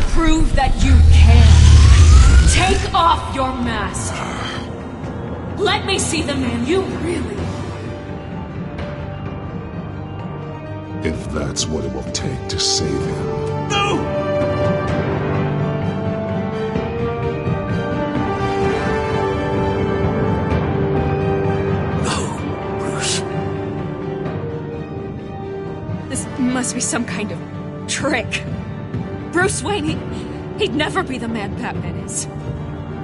Prove that you can. Take off your mask. Let me see the man you really are. If that's what it will take to save him. No! Must be some kind of trick. Bruce Wayne, he'd never be the man Batman is.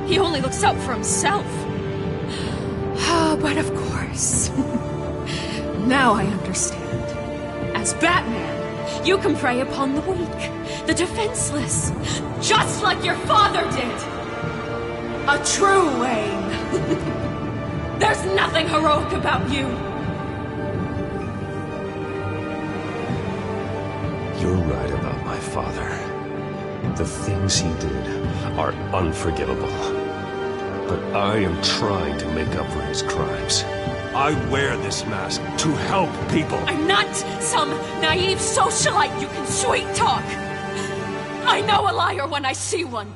He only looks out for himself. But of course. Now I understand. As Batman, you can prey upon the weak, the defenseless, just like your father did. A true Wayne. There's nothing heroic about you. You're right about my father. The things he did are unforgivable. But I am trying to make up for his crimes. I wear this mask to help people. I'm not some naive socialite you can sweet talk. I know a liar when I see one.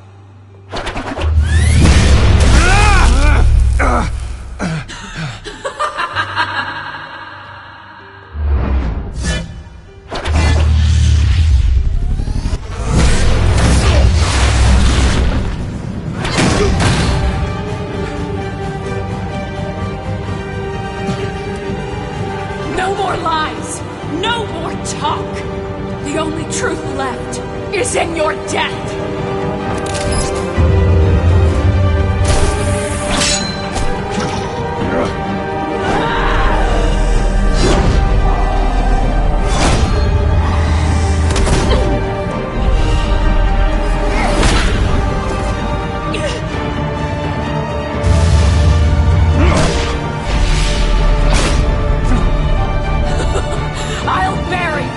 No more lies! No more talk! The only truth left is in your death! I'll bury you!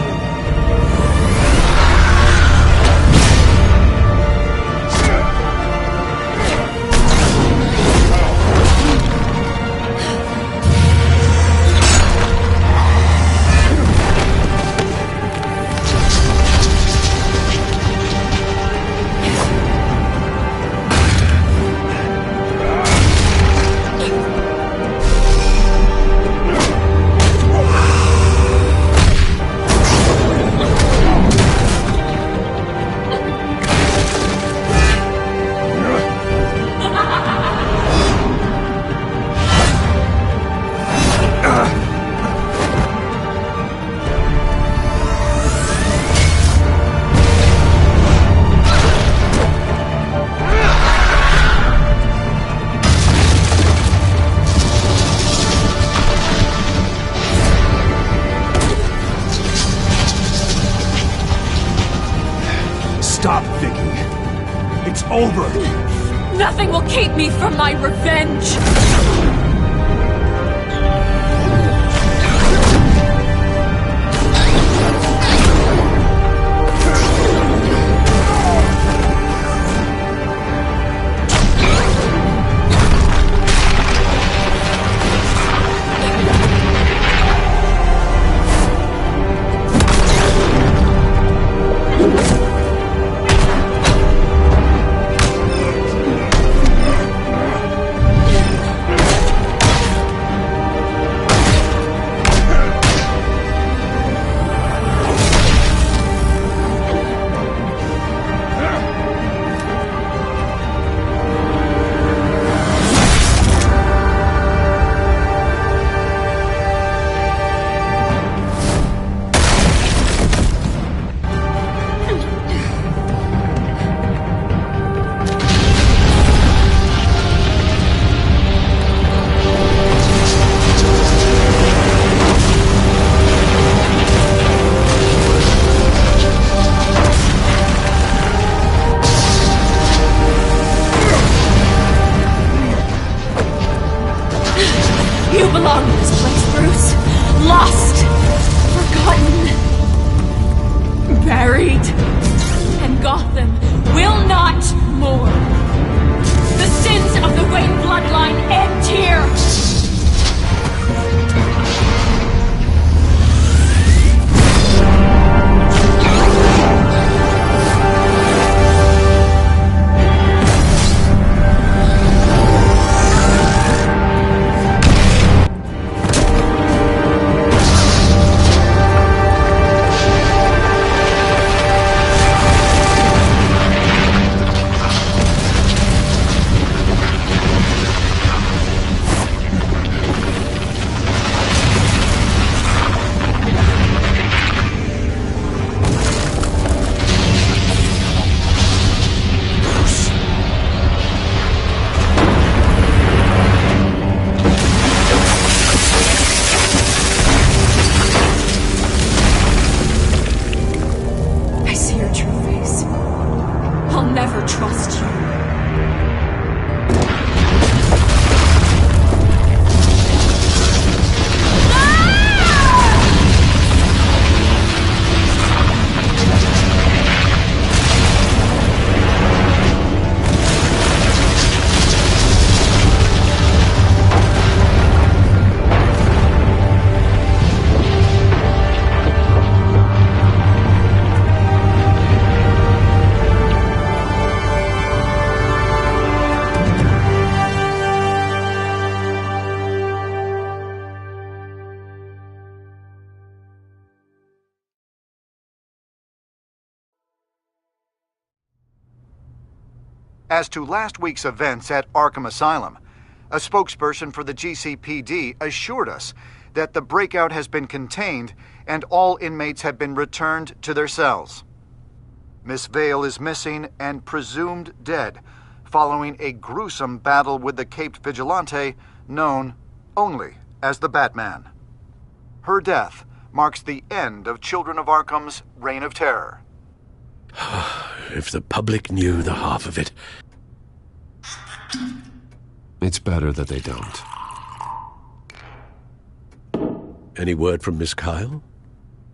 Stop, Vicky. It's over. Nothing will keep me from my revenge. You belong in this place, Bruce. Lost, forgotten, buried. And Gotham will not mourn. The sins of the Wayne bloodline end here. As to last week's events at Arkham Asylum, a spokesperson for the GCPD assured us that the breakout has been contained and all inmates have been returned to their cells. Miss Vale is missing and presumed dead following a gruesome battle with the caped vigilante known only as the Batman. Her death marks the end of Children of Arkham's reign of terror. If the public knew the half of it. It's better that they don't. Any word from Miss Kyle?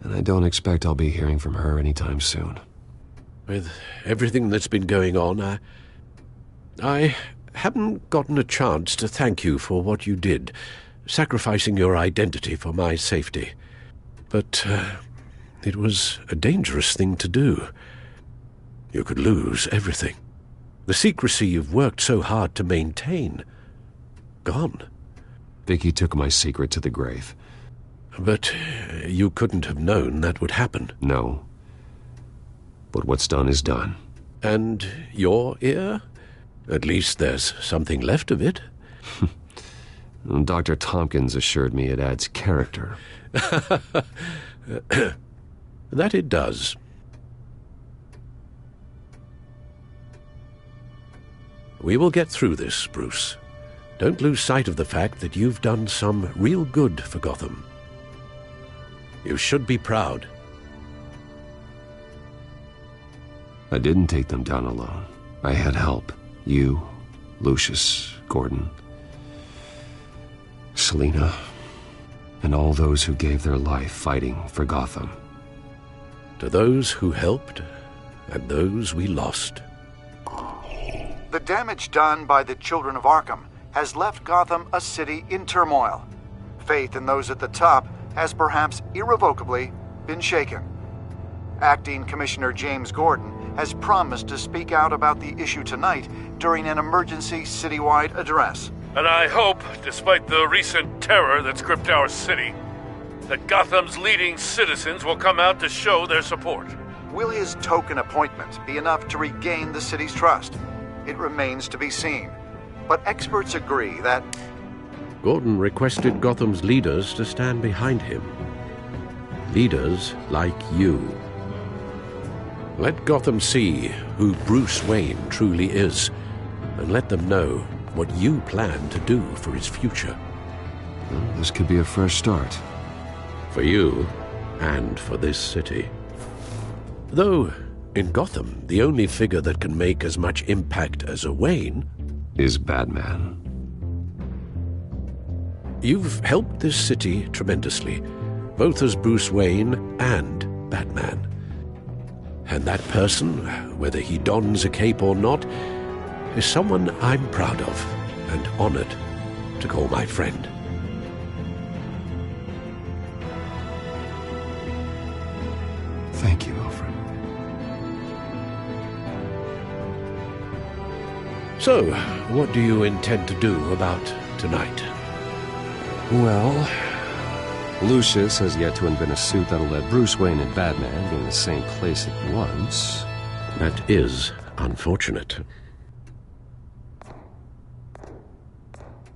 And I don't expect I'll be hearing from her anytime soon. With everything that's been going on, I haven't gotten a chance to thank you for what you did, sacrificing your identity for my safety. But it was a dangerous thing to do. You could lose everything. The secrecy you've worked so hard to maintain. Gone. Vicky took my secret to the grave. But you couldn't have known that would happen. No. But what's done is done. And your ear? At least there's something left of it. Dr. Tompkins assured me it adds character. That it does. We will get through this, Bruce. Don't lose sight of the fact that you've done some real good for Gotham. You should be proud. I didn't take them down alone. I had help. You, Lucius, Gordon, Selina, and all those who gave their life fighting for Gotham. To those who helped, and those we lost. The damage done by the Children of Arkham has left Gotham a city in turmoil. Faith in those at the top has perhaps irrevocably been shaken. Acting Commissioner James Gordon has promised to speak out about the issue tonight during an emergency citywide address. And I hope, despite the recent terror that's gripped our city, that Gotham's leading citizens will come out to show their support. Will his token appointment be enough to regain the city's trust? It remains to be seen. But experts agree that Gordon requested Gotham's leaders to stand behind him. Leaders like you. Let Gotham see who Bruce Wayne truly is, and let them know what you plan to do for his future. Well, this could be a fresh start. For you, and for this city. Though, in Gotham, the only figure that can make as much impact as a Wayne is Batman. You've helped this city tremendously, both as Bruce Wayne and Batman. And that person, whether he dons a cape or not, is someone I'm proud of and honored to call my friend. Thank you, Alfred. So, what do you intend to do about tonight? Well, Lucius has yet to invent a suit that'll let Bruce Wayne and Batman be in the same place at once. That is unfortunate.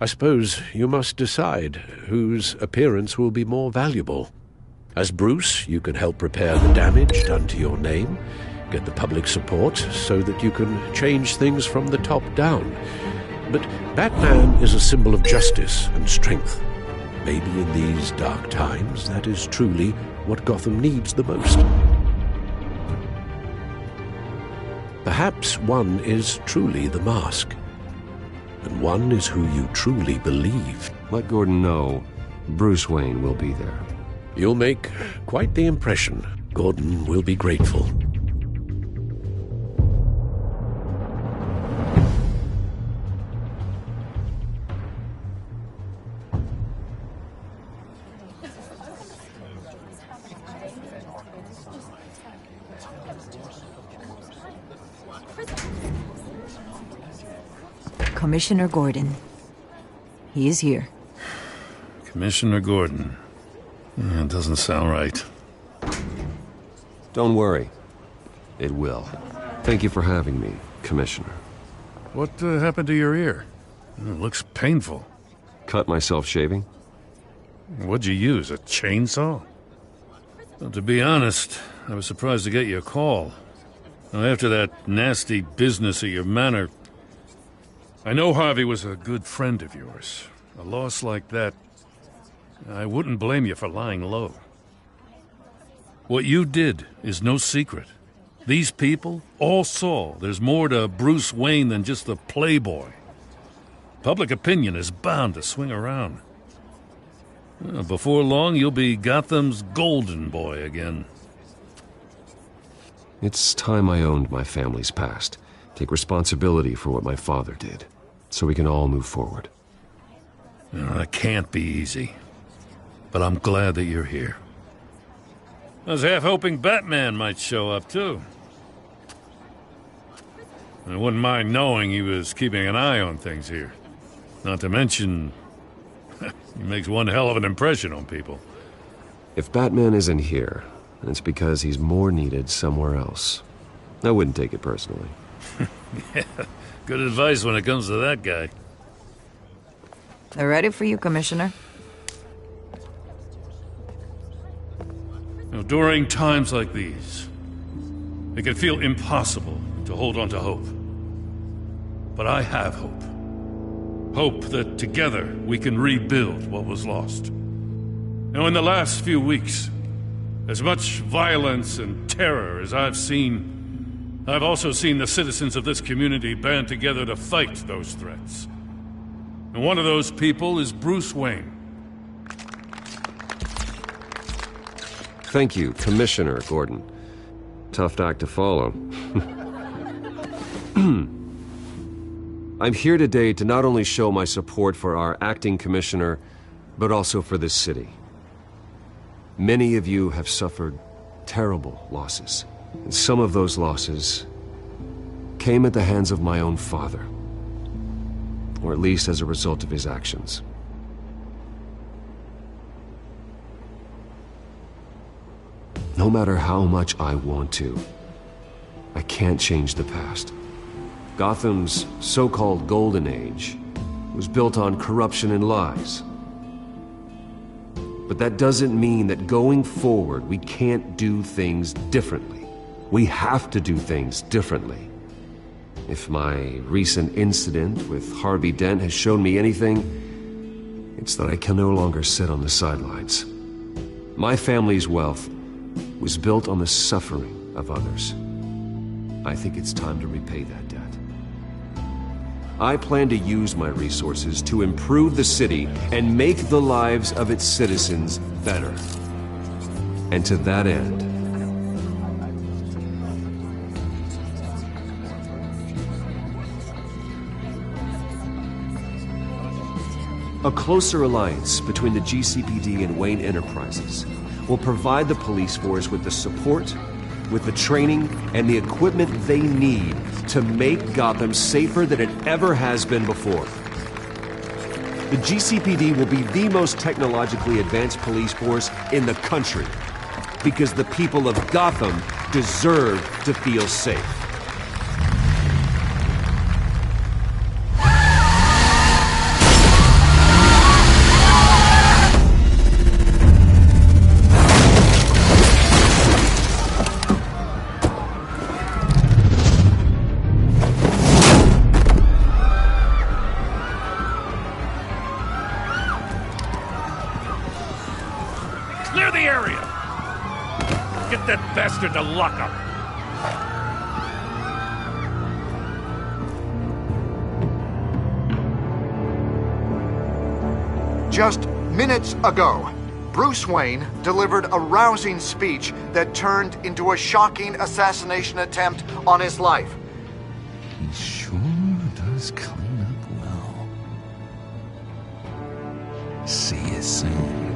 I suppose you must decide whose appearance will be more valuable. As Bruce, you can help repair the damage done to your name, get the public support so that you can change things from the top down. But Batman is a symbol of justice and strength. Maybe in these dark times, that is truly what Gotham needs the most. Perhaps one is truly the mask, and one is who you truly believe. Let Gordon know Bruce Wayne will be there. You'll make quite the impression. Gordon will be grateful. Commissioner Gordon. He is here. Commissioner Gordon. That doesn't sound right. Don't worry. It will. Thank you for having me, Commissioner. What happened to your ear? It looks painful. Cut myself shaving. What'd you use, a chainsaw? Well, to be honest, I was surprised to get your call. Now, after that nasty business at your manor, I know Harvey was a good friend of yours. A loss like that, I wouldn't blame you for lying low. What you did is no secret. These people all saw there's more to Bruce Wayne than just the playboy. Public opinion is bound to swing around. Well, before long, you'll be Gotham's golden boy again. It's time I owned my family's past. Take responsibility for what my father did, so we can all move forward. That can't be easy. But I'm glad that you're here. I was half hoping Batman might show up, too. I wouldn't mind knowing he was keeping an eye on things here. Not to mention, he makes one hell of an impression on people. If Batman isn't here, it's because he's more needed somewhere else. I wouldn't take it personally. Yeah, good advice when it comes to that guy. They're ready for you, Commissioner. During times like these, it can feel impossible to hold on to hope. But I have hope. Hope that together we can rebuild what was lost. Now, in the last few weeks, as much violence and terror as I've seen, I've also seen the citizens of this community band together to fight those threats. And one of those people is Bruce Wayne. Thank you, Commissioner Gordon. Tough act to follow. I'm here today to not only show my support for our acting commissioner, but also for this city. Many of you have suffered terrible losses, and some of those losses came at the hands of my own father, or at least as a result of his actions. No matter how much I want to, I can't change the past. Gotham's so-called Golden Age was built on corruption and lies. But that doesn't mean that going forward we can't do things differently. We have to do things differently. If my recent incident with Harvey Dent has shown me anything, it's that I can no longer sit on the sidelines. My family's wealth was built on the suffering of others. I think it's time to repay that debt. I plan to use my resources to improve the city and make the lives of its citizens better. And to that end, a closer alliance between the GCPD and Wayne Enterprises will provide the police force with the support, with the training, and the equipment they need to make Gotham safer than it ever has been before. The GCPD will be the most technologically advanced police force in the country, because the people of Gotham deserve to feel safe. Clear the area! Get that bastard to lock up! Just minutes ago, Bruce Wayne delivered a rousing speech that turned into a shocking assassination attempt on his life. He sure does clean up well. See you soon.